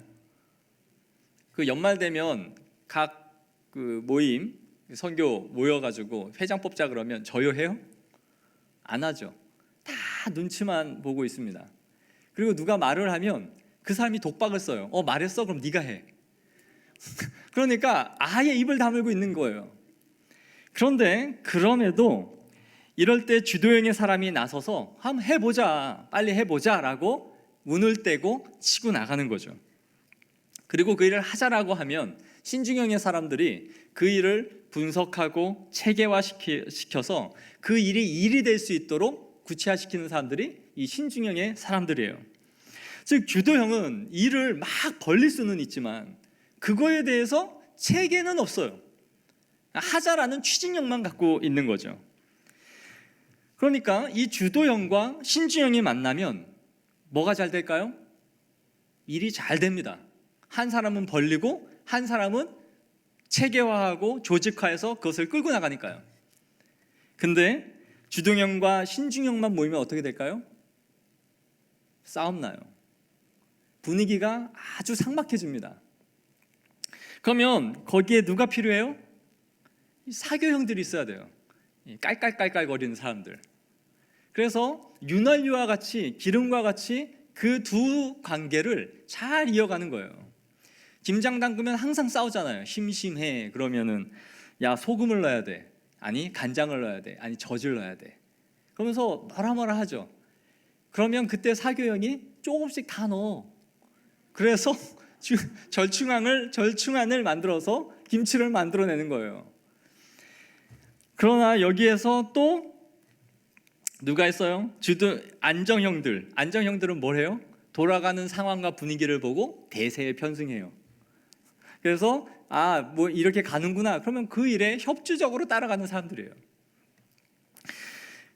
그 연말 되면 각 그 모임 선교 모여가지고 회장 뽑자 그러면 저요 해요? 안 하죠. 다 눈치만 보고 있습니다. 그리고 누가 말을 하면 그 사람이 독박을 써요. 말했어? 그럼 네가 해. 그러니까 아예 입을 다물고 있는 거예요. 그런데 그럼에도 이럴 때 주도형의 사람이 나서서 한번 해보자, 빨리 해보자라고 문을 떼고 치고 나가는 거죠. 그리고 그 일을 하자라고 하면 신중형의 사람들이 그 일을 분석하고 체계화시켜서 그 일이 될 수 있도록 구체화시키는 사람들이 이 신중형의 사람들이에요. 즉 주도형은 일을 막 벌릴 수는 있지만 그거에 대해서 체계는 없어요. 하자라는 추진력만 갖고 있는 거죠. 그러니까 이 주도형과 신중형이 만나면 뭐가 잘 될까요? 일이 잘 됩니다. 한 사람은 벌리고 한 사람은 체계화하고 조직화해서 그것을 끌고 나가니까요. 근데 주도형과 신중형만 모이면 어떻게 될까요? 싸움 나요. 분위기가 아주 삭막해집니다. 그러면 거기에 누가 필요해요? 사교형들이 있어야 돼요. 깔깔깔깔거리는 사람들. 그래서 윤활유와 같이 기름과 같이 그 두 관계를 잘 이어가는 거예요. 김장 담그면 항상 싸우잖아요. 심심해 그러면은 야 소금을 넣어야 돼. 아니 간장을 넣어야 돼. 아니 젖을 넣어야 돼. 그러면서 뭐라 하죠. 그러면 그때 사교형이 조금씩 다 넣어. 그래서 절충안을 만들어서 김치를 만들어내는 거예요. 그러나 여기에서 또 누가 있어요? 안정형들은 뭘 해요? 돌아가는 상황과 분위기를 보고 대세에 편승해요. 그래서 뭐 이렇게 가는구나. 그러면 그 일에 협조적으로 따라가는 사람들이에요.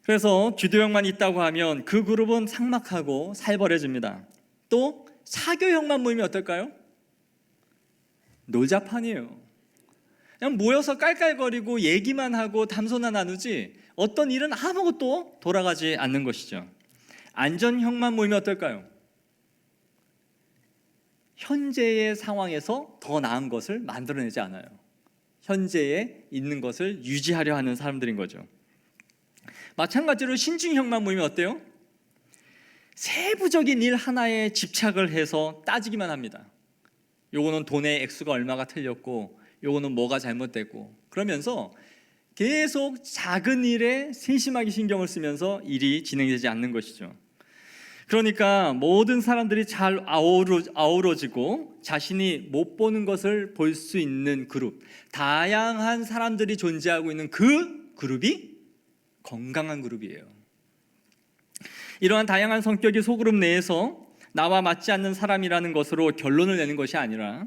그래서 주도형만 있다고 하면 그 그룹은 삭막하고 살벌해집니다. 또 사교형만 모이면 어떨까요? 놀자판이에요. 그냥 모여서 깔깔거리고 얘기만 하고 담소나 나누지 어떤 일은 아무것도 돌아가지 않는 것이죠. 안전형만 모이면 어떨까요? 현재의 상황에서 더 나은 것을 만들어내지 않아요. 현재에 있는 것을 유지하려 하는 사람들인 거죠. 마찬가지로 신중형만 모이면 어때요? 세부적인 일 하나에 집착을 해서 따지기만 합니다. 요거는 돈의 액수가 얼마가 틀렸고 요거는 뭐가 잘못됐고 그러면서 계속 작은 일에 세심하게 신경을 쓰면서 일이 진행되지 않는 것이죠. 그러니까 모든 사람들이 잘 아우러지고 자신이 못 보는 것을 볼 수 있는 그룹, 다양한 사람들이 존재하고 있는 그 그룹이 건강한 그룹이에요. 이러한 다양한 성격이 소그룹 내에서 나와 맞지 않는 사람이라는 것으로 결론을 내는 것이 아니라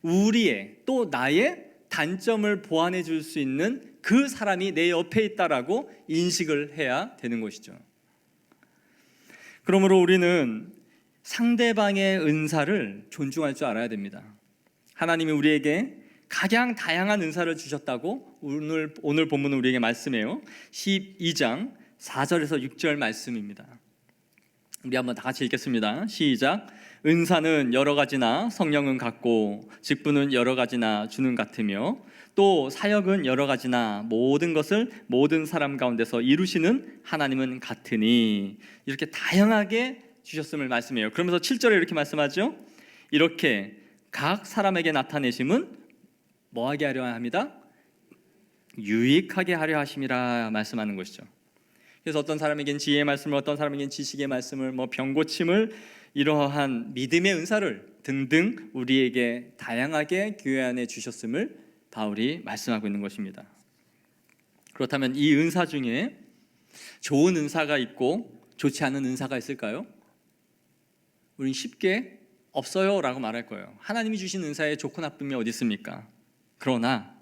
우리의 또 나의 단점을 보완해 줄 수 있는 그 사람이 내 옆에 있다라고 인식을 해야 되는 것이죠. 그러므로 우리는 상대방의 은사를 존중할 줄 알아야 됩니다. 하나님이 우리에게 가장 다양한 은사를 주셨다고 오늘 본문은 우리에게 말씀해요. 12장 4절에서 6절 말씀입니다. 우리 한번 다 같이 읽겠습니다. 시작. 은사는 여러 가지나 성령은 같고 직분은 여러 가지나 주는 같으며 또 사역은 여러 가지나 모든 것을 모든 사람 가운데서 이루시는 하나님은 같으니 이렇게 다양하게 주셨음을 말씀해요. 그러면서 7절에 이렇게 말씀하죠. 이렇게 각 사람에게 나타내심은 뭐하게 하려 합니다? 유익하게 하려 하심이라 말씀하는 것이죠. 그래서 어떤 사람에겐 지혜의 말씀을, 어떤 사람에겐 지식의 말씀을, 병 고침을, 이러한 믿음의 은사를 등등 우리에게 다양하게 교회 안에 주셨음을 바울이 말씀하고 있는 것입니다. 그렇다면 이 은사 중에 좋은 은사가 있고 좋지 않은 은사가 있을까요? 우린 쉽게 없어요 라고 말할 거예요. 하나님이 주신 은사에 좋고 나쁨이 어디 있습니까? 그러나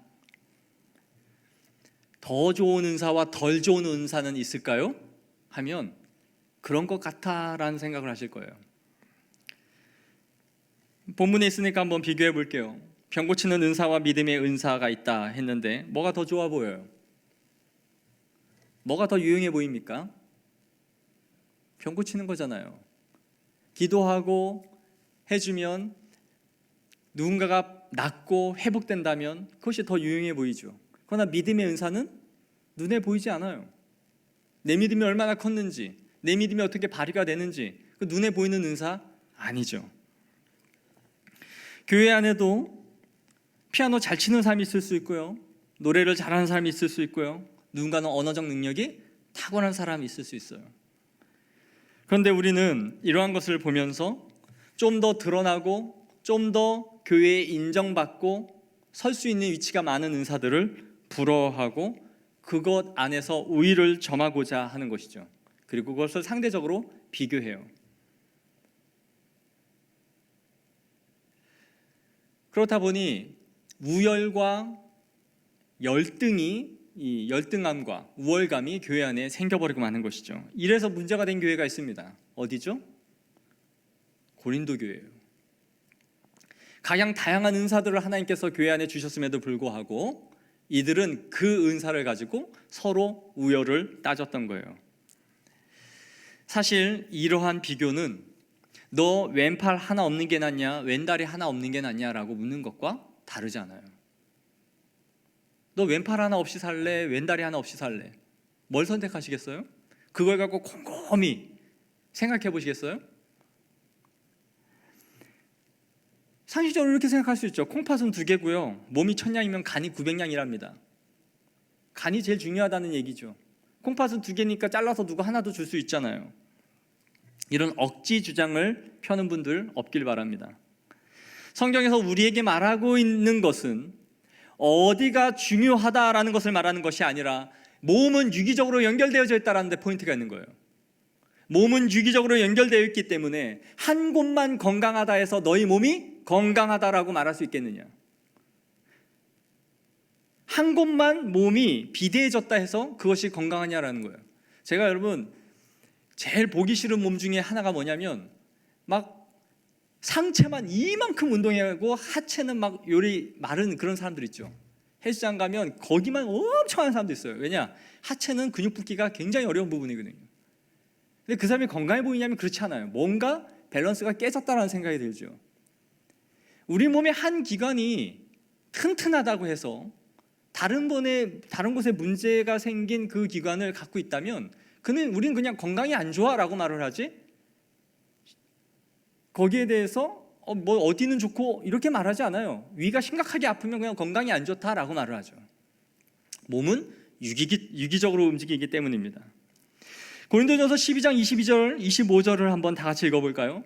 더 좋은 은사와 덜 좋은 은사는 있을까요? 하면 그런 것 같아라는 생각을 하실 거예요. 본문에 있으니까 한번 비교해 볼게요. 병 고치는 은사와 믿음의 은사가 있다 했는데 뭐가 더 좋아 보여요? 뭐가 더 유용해 보입니까? 병 고치는 거잖아요. 기도하고 해주면 누군가가 낫고 회복된다면 그것이 더 유용해 보이죠. 그러나 믿음의 은사는 눈에 보이지 않아요. 내 믿음이 얼마나 컸는지, 내 믿음이 어떻게 발휘가 되는지 그 눈에 보이는 은사 아니죠. 교회 안에도 피아노 잘 치는 사람이 있을 수 있고요, 노래를 잘하는 사람이 있을 수 있고요, 누군가는 언어적 능력이 탁월한 사람이 있을 수 있어요. 그런데 우리는 이러한 것을 보면서 좀 더 드러나고 좀 더 교회에 인정받고 설 수 있는 위치가 많은 은사들을 부러워하고 그것 안에서 우위를 점하고자 하는 것이죠. 그리고 그것을 상대적으로 비교해요. 그렇다 보니 우열과 열등이, 이 열등함과 우월감이 교회 안에 생겨버리고 마는 것이죠. 이래서 문제가 된 교회가 있습니다. 어디죠? 고린도 교회예요. 가장 다양한 은사들을 하나님께서 교회 안에 주셨음에도 불구하고 이들은 그 은사를 가지고 서로 우열을 따졌던 거예요. 사실 이러한 비교는 너 왼팔 하나 없는 게 낫냐, 왼다리 하나 없는 게 낫냐라고 묻는 것과 다르지 않아요. 너 왼팔 하나 없이 살래, 왼다리 하나 없이 살래? 뭘 선택하시겠어요? 그걸 갖고 곰곰이 생각해 보시겠어요? 상식적으로 이렇게 생각할 수 있죠. 콩팥은 2개고요, 몸이 1000냥이면 간이 900냥이랍니다. 간이 제일 중요하다는 얘기죠. 콩팥은 2개니까 잘라서 누구 하나 더 줄 수 있잖아요. 이런 억지 주장을 펴는 분들 없길 바랍니다. 성경에서 우리에게 말하고 있는 것은 어디가 중요하다라는 것을 말하는 것이 아니라 몸은 유기적으로 연결되어져 있다는 데 포인트가 있는 거예요. 몸은 유기적으로 연결되어 있기 때문에 한 곳만 건강하다 해서 너희 몸이 건강하다라고 말할 수 있겠느냐? 한 곳만 몸이 비대해졌다 해서 그것이 건강하냐라는 거예요. 제가 여러분 제일 보기 싫은 몸 중에 하나가 뭐냐면 막 상체만 이만큼 운동하고 하체는 막 요리 마른 그런 사람들 있죠. 헬스장 가면 거기만 엄청 하는 사람도 있어요. 왜냐? 하체는 근육 붓기가 굉장히 어려운 부분이거든요. 근데 그 사람이 건강해 보이냐면 그렇지 않아요. 뭔가 밸런스가 깨졌다라는 생각이 들죠. 우리 몸의 한 기관이 튼튼하다고 해서 다른 곳에 문제가 생긴 그 기관을 갖고 있다면 우리는 그냥 건강이 안 좋아라고 말을 하지, 거기에 대해서 어디는 좋고 이렇게 말하지 않아요. 위가 심각하게 아프면 그냥 건강이 안 좋다라고 말을 하죠. 몸은 유기적으로 움직이기 때문입니다. 고린도전서 12장 22절 25절을 한번 다 같이 읽어볼까요?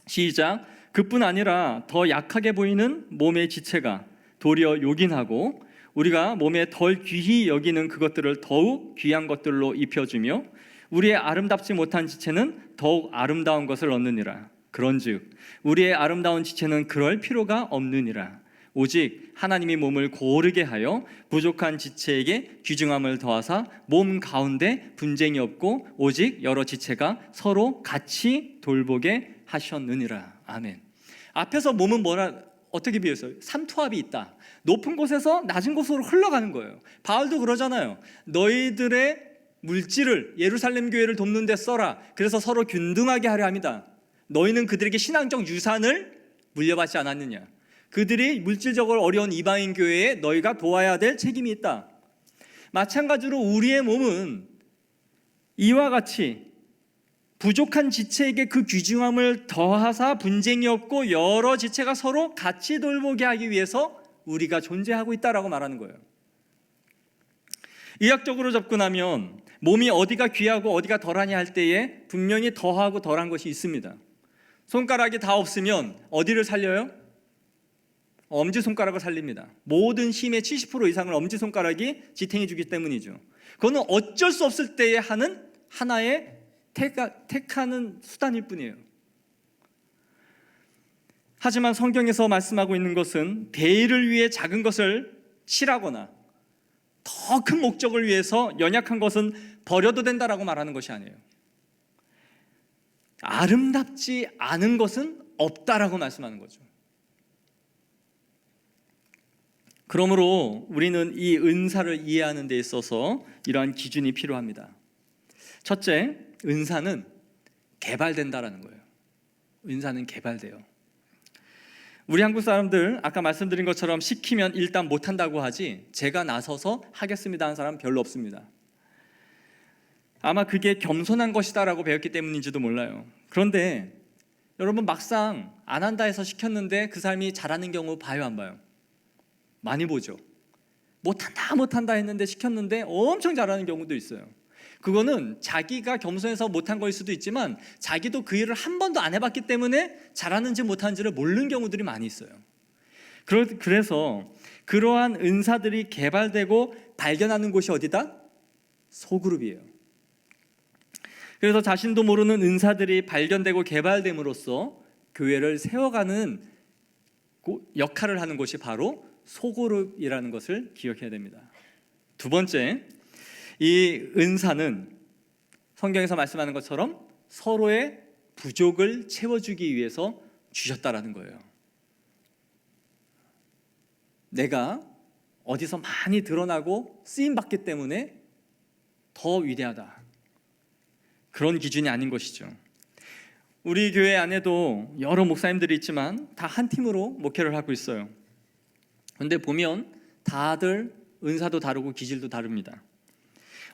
시작. 그뿐 아니라 더 약하게 보이는 몸의 지체가 도리어 요긴하고 우리가 몸에 덜 귀히 여기는 그것들을 더욱 귀한 것들로 입혀주며 우리의 아름답지 못한 지체는 더욱 아름다운 것을 얻느니라. 그런즉 우리의 아름다운 지체는 그럴 필요가 없느니라. 오직 하나님이 몸을 고르게 하여 부족한 지체에게 귀중함을 더하사 몸 가운데 분쟁이 없고 오직 여러 지체가 서로 같이 돌보게 하셨느니라. 아멘. 앞에서 몸은 어떻게 비유했어요? 삼투압이 있다. 높은 곳에서 낮은 곳으로 흘러가는 거예요. 바울도 그러잖아요. 너희들의 물질을 예루살렘 교회를 돕는 데 써라. 그래서 서로 균등하게 하려 합니다. 너희는 그들에게 신앙적 유산을 물려받지 않았느냐. 그들이 물질적으로 어려운 이방인 교회에 너희가 도와야 될 책임이 있다. 마찬가지로 우리의 몸은 이와 같이 부족한 지체에게 그 귀중함을 더하사 분쟁이 없고 여러 지체가 서로 같이 돌보게 하기 위해서 우리가 존재하고 있다라고 말하는 거예요. 의학적으로 접근하면 몸이 어디가 귀하고 어디가 덜하냐 할 때에 분명히 더하고 덜한 것이 있습니다. 손가락이 다 없으면 어디를 살려요? 엄지손가락을 살립니다. 모든 힘의 70% 이상을 엄지손가락이 지탱해 주기 때문이죠. 그거는 어쩔 수 없을 때에 하는 하나의 택하는 수단일 뿐이에요. 하지만 성경에서 말씀하고 있는 것은 대의를 위해 작은 것을 칠하거나 더 큰 목적을 위해서 연약한 것은 버려도 된다라고 말하는 것이 아니에요. 아름답지 않은 것은 없다라고 말씀하는 거죠. 그러므로 우리는 이 은사를 이해하는 데 있어서 이러한 기준이 필요합니다. 첫째, 은사는 개발된다라는 거예요. 은사는 개발돼요. 우리 한국 사람들 아까 말씀드린 것처럼 시키면 일단 못한다고 하지 제가 나서서 하겠습니다 하는 사람 별로 없습니다. 아마 그게 겸손한 것이다라고 배웠기 때문인지도 몰라요. 그런데 여러분 막상 안 한다 해서 시켰는데 그 사람이 잘하는 경우 봐요, 안 봐요? 많이 보죠. 못한다 했는데 시켰는데 엄청 잘하는 경우도 있어요. 그거는 자기가 겸손해서 못한 거일 수도 있지만 자기도 그 일을 한 번도 안 해봤기 때문에 잘하는지 못하는지를 모르는 경우들이 많이 있어요. 그래서 그러한 은사들이 개발되고 발견하는 곳이 어디다? 소그룹이에요. 그래서 자신도 모르는 은사들이 발견되고 개발됨으로써 교회를 세워가는 역할을 하는 곳이 바로 소그룹이라는 것을 기억해야 됩니다. 두 번째, 이 은사는 성경에서 말씀하는 것처럼 서로의 부족을 채워주기 위해서 주셨다라는 거예요. 내가 어디서 많이 드러나고 쓰임받기 때문에 더 위대하다, 그런 기준이 아닌 것이죠. 우리 교회 안에도 여러 목사님들이 있지만 다 한 팀으로 목회를 하고 있어요. 그런데 보면 다들 은사도 다르고 기질도 다릅니다.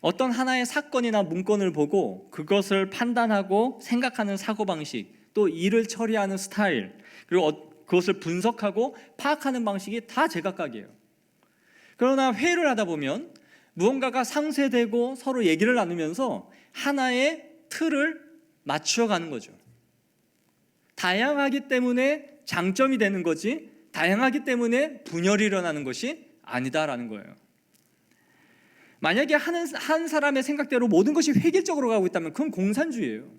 어떤 하나의 사건이나 문건을 보고 그것을 판단하고 생각하는 사고방식, 또 일을 처리하는 스타일, 그리고 그것을 분석하고 파악하는 방식이 다 제각각이에요. 그러나 회의를 하다 보면 무언가가 상쇄되고 서로 얘기를 나누면서 하나의 틀을 맞추어가는 거죠. 다양하기 때문에 장점이 되는 거지 다양하기 때문에 분열이 일어나는 것이 아니다라는 거예요. 만약에 한 사람의 생각대로 모든 것이 획일적으로 가고 있다면 그건 공산주의예요.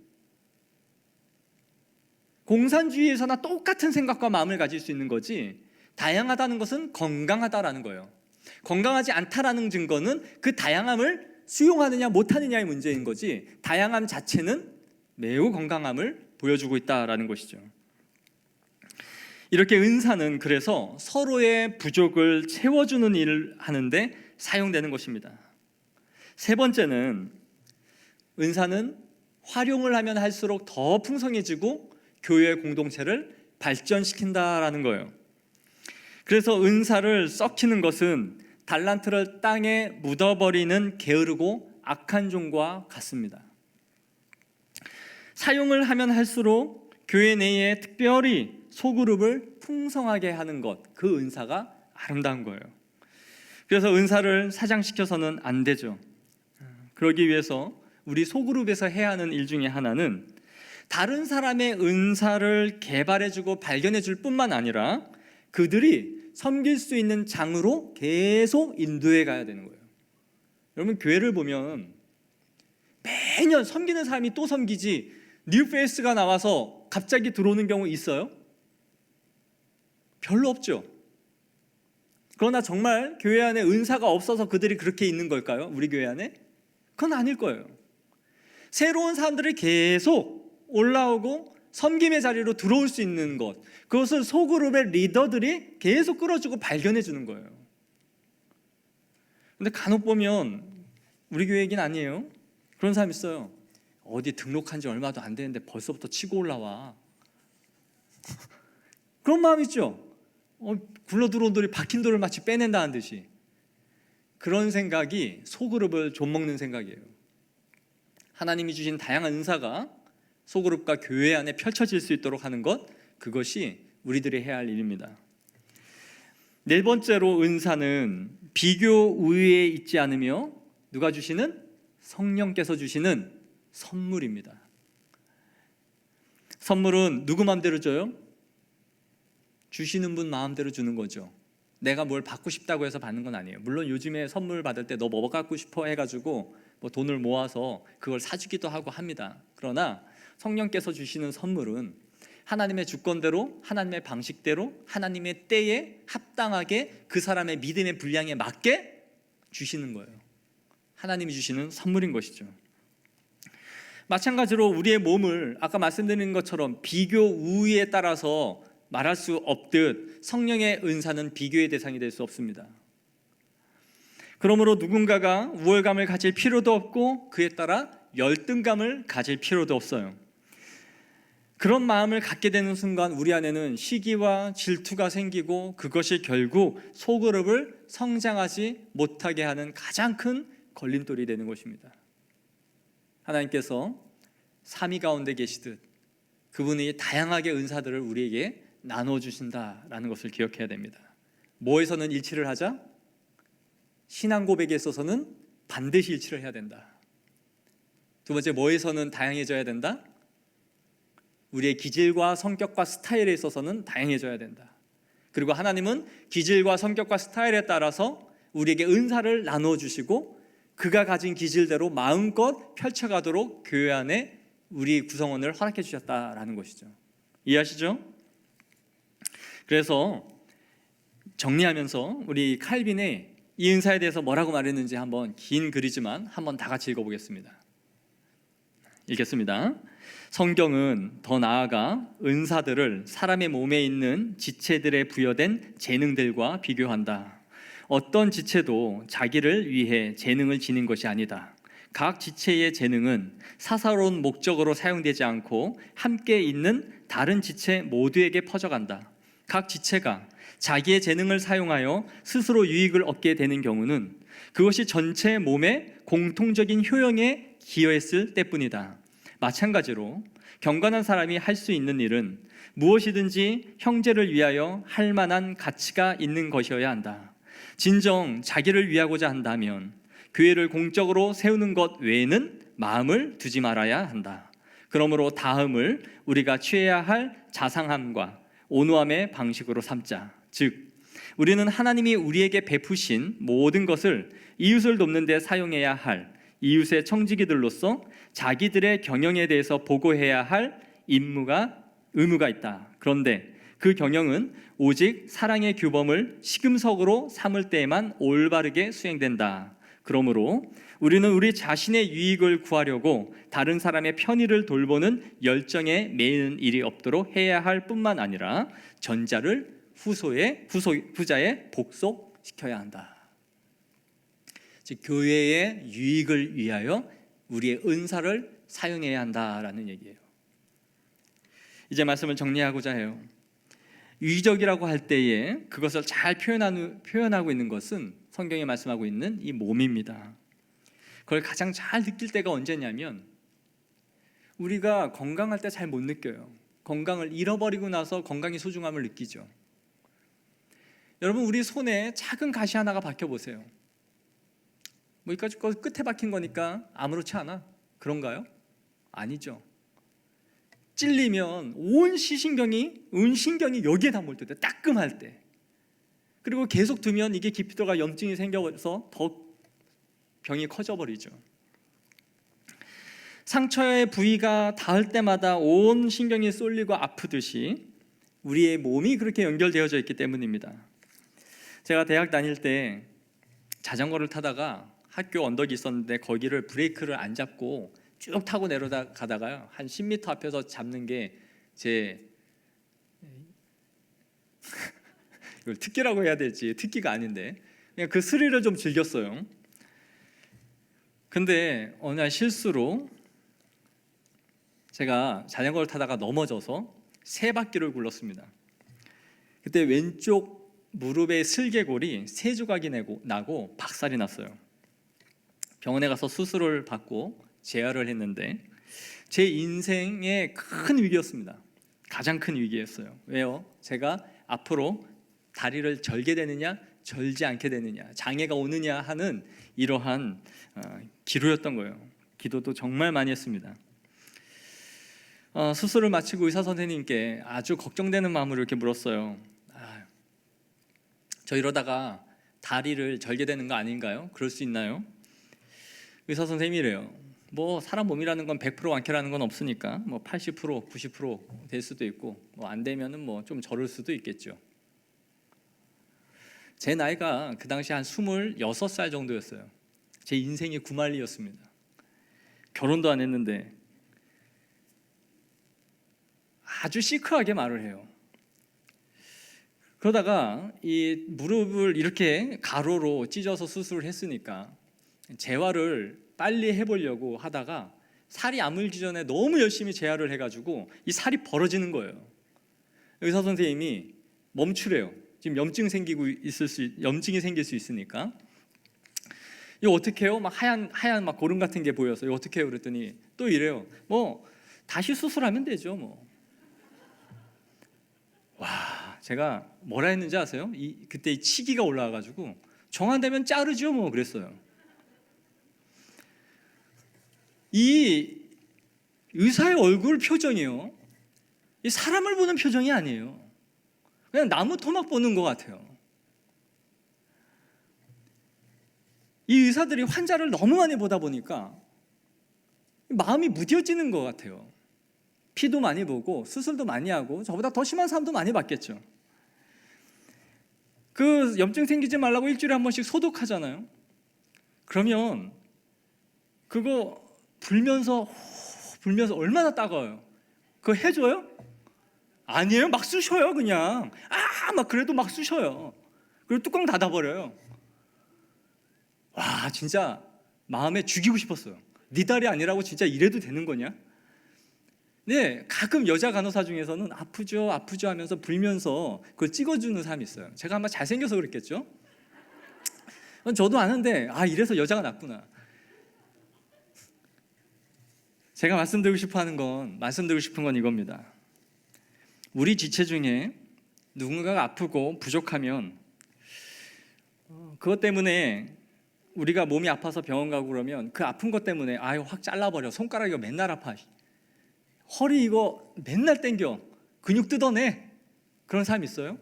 공산주의에서나 똑같은 생각과 마음을 가질 수 있는 거지 다양하다는 것은 건강하다라는 거예요. 건강하지 않다라는 증거는 그 다양함을 수용하느냐 못하느냐의 문제인 거지 다양함 자체는 매우 건강함을 보여주고 있다라는 것이죠. 이렇게 은사는 그래서 서로의 부족을 채워주는 일을 하는데 사용되는 것입니다. 세 번째는 은사는 활용을 하면 할수록 더 풍성해지고 교회 공동체를 발전시킨다라는 거예요. 그래서 은사를 썩히는 것은 달란트를 땅에 묻어버리는 게으르고 악한 종과 같습니다. 사용을 하면 할수록 교회 내에 특별히 소그룹을 풍성하게 하는 것, 그 은사가 아름다운 거예요. 그래서 은사를 사장시켜서는 안 되죠. 그러기 위해서 우리 소그룹에서 해야 하는 일 중에 하나는 다른 사람의 은사를 개발해주고 발견해줄 뿐만 아니라 그들이 섬길 수 있는 장으로 계속 인도해 가야 되는 거예요. 여러분 교회를 보면 매년 섬기는 사람이 또 섬기지 뉴페이스가 나와서 갑자기 들어오는 경우 있어요? 별로 없죠. 그러나 정말 교회 안에 은사가 없어서 그들이 그렇게 있는 걸까요? 우리 교회 안에? 그건 아닐 거예요. 새로운 사람들이 계속 올라오고 섬김의 자리로 들어올 수 있는 것, 그것을 소그룹의 리더들이 계속 끌어주고 발견해 주는 거예요. 근데 간혹 보면 우리 교회 얘기는 아니에요. 그런 사람 있어요. 어디 등록한 지 얼마도 안 되는데 벌써부터 치고 올라와. 그런 마음 있죠. 굴러 들어온 돌이 박힌 돌을 마치 빼낸다는 듯이 그런 생각이 소그룹을 좀먹는 생각이에요. 하나님이 주신 다양한 은사가 소그룹과 교회 안에 펼쳐질 수 있도록 하는 것, 그것이 우리들이 해야 할 일입니다. 네 번째로 은사는 비교 우위에 있지 않으며 누가 주시는? 성령께서 주시는 선물입니다. 선물은 누구 마음대로 줘요? 주시는 분 마음대로 주는 거죠. 내가 뭘 받고 싶다고 해서 받는 건 아니에요. 물론 요즘에 선물 받을 때 너 뭐 갖고 싶어 해가지고 뭐 돈을 모아서 그걸 사주기도 하고 합니다. 그러나 성령께서 주시는 선물은 하나님의 주권대로, 하나님의 방식대로, 하나님의 때에 합당하게 그 사람의 믿음의 분량에 맞게 주시는 거예요. 하나님이 주시는 선물인 것이죠. 마찬가지로 우리의 몸을 아까 말씀드린 것처럼 비교 우위에 따라서 말할 수 없듯 성령의 은사는 비교의 대상이 될 수 없습니다. 그러므로 누군가가 우월감을 가질 필요도 없고 그에 따라 열등감을 가질 필요도 없어요. 그런 마음을 갖게 되는 순간 우리 안에는 시기와 질투가 생기고 그것이 결국 소그룹을 성장하지 못하게 하는 가장 큰 걸림돌이 되는 것입니다. 하나님께서 삼위 가운데 계시듯 그분이 다양하게 은사들을 우리에게 나눠주신다라는 것을 기억해야 됩니다. 뭐에서는 일치를 하자? 신앙 고백에 있어서는 반드시 일치를 해야 된다. 두 번째, 뭐에서는 다양해져야 된다? 우리의 기질과 성격과 스타일에 있어서는 다양해져야 된다. 그리고 하나님은 기질과 성격과 스타일에 따라서 우리에게 은사를 나누어 주시고 그가 가진 기질대로 마음껏 펼쳐가도록 교회 안에 우리 구성원을 허락해 주셨다라는 것이죠. 이해하시죠? 그래서 정리하면서 우리 칼빈의 이 은사에 대해서 뭐라고 말했는지 한번 긴 글이지만 한번 다 같이 읽어보겠습니다. 읽겠습니다. 성경은 더 나아가 은사들을 사람의 몸에 있는 지체들에 부여된 재능들과 비교한다. 어떤 지체도 자기를 위해 재능을 지닌 것이 아니다. 각 지체의 재능은 사사로운 목적으로 사용되지 않고 함께 있는 다른 지체 모두에게 퍼져간다. 각 지체가 자기의 재능을 사용하여 스스로 유익을 얻게 되는 경우는 그것이 전체 몸의 공통적인 효용에 기여했을 때뿐이다. 마찬가지로 경건한 사람이 할 수 있는 일은 무엇이든지 형제를 위하여 할 만한 가치가 있는 것이어야 한다. 진정 자기를 위하고자 한다면 교회를 공적으로 세우는 것 외에는 마음을 두지 말아야 한다. 그러므로 다음을 우리가 취해야 할 자상함과 온유함의 방식으로 삼자. 즉 우리는 하나님이 우리에게 베푸신 모든 것을 이웃을 돕는 데 사용해야 할 이웃의 청지기들로서 자기들의 경영에 대해서 보고해야 할 의무가 있다. 그런데 그 경영은 오직 사랑의 규범을 시금석으로 삼을 때에만 올바르게 수행된다. 그러므로 우리는 우리 자신의 유익을 구하려고 다른 사람의 편의를 돌보는 열정에 매이는 일이 없도록 해야 할 뿐만 아니라 전자를 후자에 복속시켜야 한다. 즉 교회의 유익을 위하여 우리의 은사를 사용해야 한다라는 얘기예요. 이제 말씀을 정리하고자 해요. 유기적이라고 할 때에 그것을 잘 표현하고 있는 것은 성경이 말씀하고 있는 이 몸입니다. 그걸 가장 잘 느낄 때가 언제냐면 우리가 건강할 때 잘 못 느껴요. 건강을 잃어버리고 나서 건강의 소중함을 느끼죠. 여러분 우리 손에 작은 가시 하나가 박혀 보세요. 뭐 이까지 끝에 박힌 거니까 아무렇지 않아. 그런가요? 아니죠. 찔리면 온 신경이 여기에 다 몰릴 때, 따끔할 때. 그리고 계속 두면 이게 깊이 들어가 염증이 생겨서 더 병이 커져버리죠. 상처의 부위가 닿을 때마다 온 신경이 쏠리고 아프듯이 우리의 몸이 그렇게 연결되어져 있기 때문입니다. 제가 대학 다닐 때 자전거를 타다가 학교 언덕이 있었는데 거기를 브레이크를 안 잡고 쭉 타고 내려가다가요 한 10m 앞에서 잡는 게 제 이걸 특기라고 해야 될지 특기가 아닌데 그냥 그 스릴을 좀 즐겼어요. 근데 어느 날 실수로 제가 자전거를 타다가 넘어져서 세 바퀴를 굴렀습니다. 그때 왼쪽 무릎의 슬개골이 세 조각이 나고 박살이 났어요. 병원에 가서 수술을 받고 재활을 했는데 제 인생의 큰 위기였습니다. 가장 큰 위기였어요. 왜요? 제가 앞으로 다리를 절게 되느냐 절지 않게 되느냐, 장애가 오느냐 하는 이러한 기로였던 거예요. 기도도 정말 많이 했습니다. 수술을 마치고 의사 선생님께 아주 걱정되는 마음으로 이렇게 물었어요. 저 이러다가 다리를 절게 되는 거 아닌가요? 그럴 수 있나요? 의사 선생님이래요. 뭐 사람 몸이라는 건 100% 완쾌라는 건 없으니까 뭐 80%, 90%될 수도 있고 뭐 안 되면은 뭐 좀 저럴 수도 있겠죠. 제 나이가 그 당시 한 26살 정도였어요. 제 인생의 구말리였습니다. 결혼도 안 했는데 아주 시크하게 말을 해요. 그러다가 이 무릎을 이렇게 가로로 찢어서 수술을 했으니까 재활을 빨리 해보려고 하다가 살이 아물기 전에 너무 열심히 재활을 해가지고 이 살이 벌어지는 거예요. 의사 선생님이 멈추래요. 지금 염증이 생길 수 있으니까. 이거 어떻게 해요? 막 하얀 막 고름 같은 게 보여서 이거 어떻게 해요? 그랬더니 또 이래요. 뭐 다시 수술하면 되죠, 뭐. 와, 제가 뭐라 했는지 아세요? 그때 이 치기가 올라와가지고 정한되면 자르죠, 뭐 그랬어요. 이 의사의 얼굴 표정이요, 이 사람을 보는 표정이 아니에요. 그냥 나무 토막 보는 것 같아요. 이 의사들이 환자를 너무 많이 보다 보니까 마음이 무뎌지는 것 같아요. 피도 많이 보고 수술도 많이 하고 저보다 더 심한 사람도 많이 봤겠죠. 그 염증 생기지 말라고 일주일에 한 번씩 소독하잖아요. 그러면 그거 불면서 얼마나 따가워요. 그거 해줘요? 아니에요. 막 쑤셔요. 그냥 막 그래도 막 쑤셔요. 그리고 뚜껑 닫아버려요. 와, 진짜 마음에 죽이고 싶었어요. 네 다리 아니라고 진짜 이래도 되는 거냐? 네, 가끔 여자 간호사 중에서는 아프죠 하면서 불면서 그걸 찍어주는 사람이 있어요. 제가 아마 잘생겨서 그랬겠죠? 저도 아는데 이래서 여자가 낫구나. 제가 말씀드리고 싶은 건 이겁니다. 우리 지체 중에 누군가가 아프고 부족하면 그것 때문에 우리가 몸이 아파서 병원 가고 그러면 그 아픈 것 때문에 확 잘라버려. 손가락이 맨날 아파. 허리 이거 맨날 땡겨. 근육 뜯어내. 그런 사람 있어요?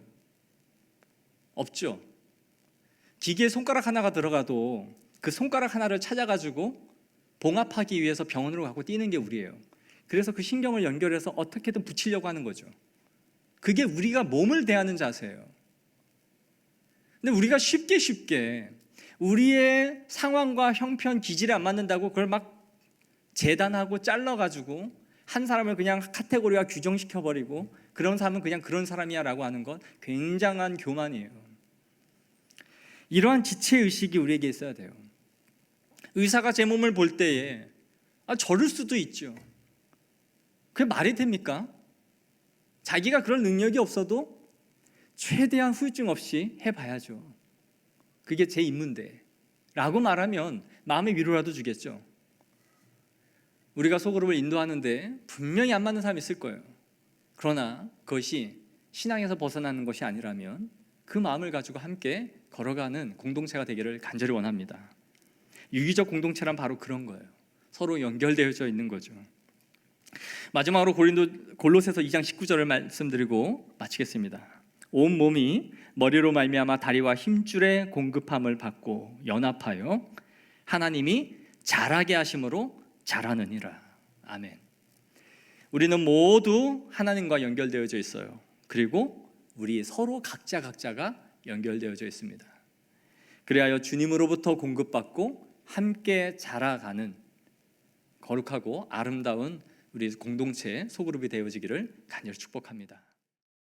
없죠. 기계에 손가락 하나가 들어가도 그 손가락 하나를 찾아가지고 봉합하기 위해서 병원으로 가고 뛰는 게 우리예요. 그래서 그 신경을 연결해서 어떻게든 붙이려고 하는 거죠. 그게 우리가 몸을 대하는 자세예요. 근데 우리가 쉽게 우리의 상황과 형편, 기질에 안 맞는다고 그걸 막 재단하고 잘라가지고 한 사람을 그냥 카테고리화 규정시켜버리고 그런 사람은 그냥 그런 사람이야 라고 하는 건 굉장한 교만이에요. 이러한 지체의식이 우리에게 있어야 돼요. 의사가 제 몸을 볼 때에 저럴 수도 있죠. 그게 말이 됩니까? 자기가 그럴 능력이 없어도 최대한 후유증 없이 해봐야죠. 그게 제 임무인데 라고 말하면 마음의 위로라도 주겠죠. 우리가 소그룹을 인도하는데 분명히 안 맞는 사람이 있을 거예요. 그러나 그것이 신앙에서 벗어나는 것이 아니라면 그 마음을 가지고 함께 걸어가는 공동체가 되기를 간절히 원합니다. 유기적 공동체란 바로 그런 거예요. 서로 연결되어져 있는 거죠. 마지막으로 골로새서 2장 19절을 말씀드리고 마치겠습니다. 온 몸이 머리로 말미암아 다리와 힘줄의 공급함을 받고 연합하여 하나님이 자라게 하심으로 자라느니라. 아멘. 우리는 모두 하나님과 연결되어져 있어요. 그리고 우리 서로 각자가 연결되어져 있습니다. 그리하여 주님으로부터 공급받고 함께 자라가는 거룩하고 아름다운 우리 공동체 소그룹이 되어지기를 간절히 축복합니다.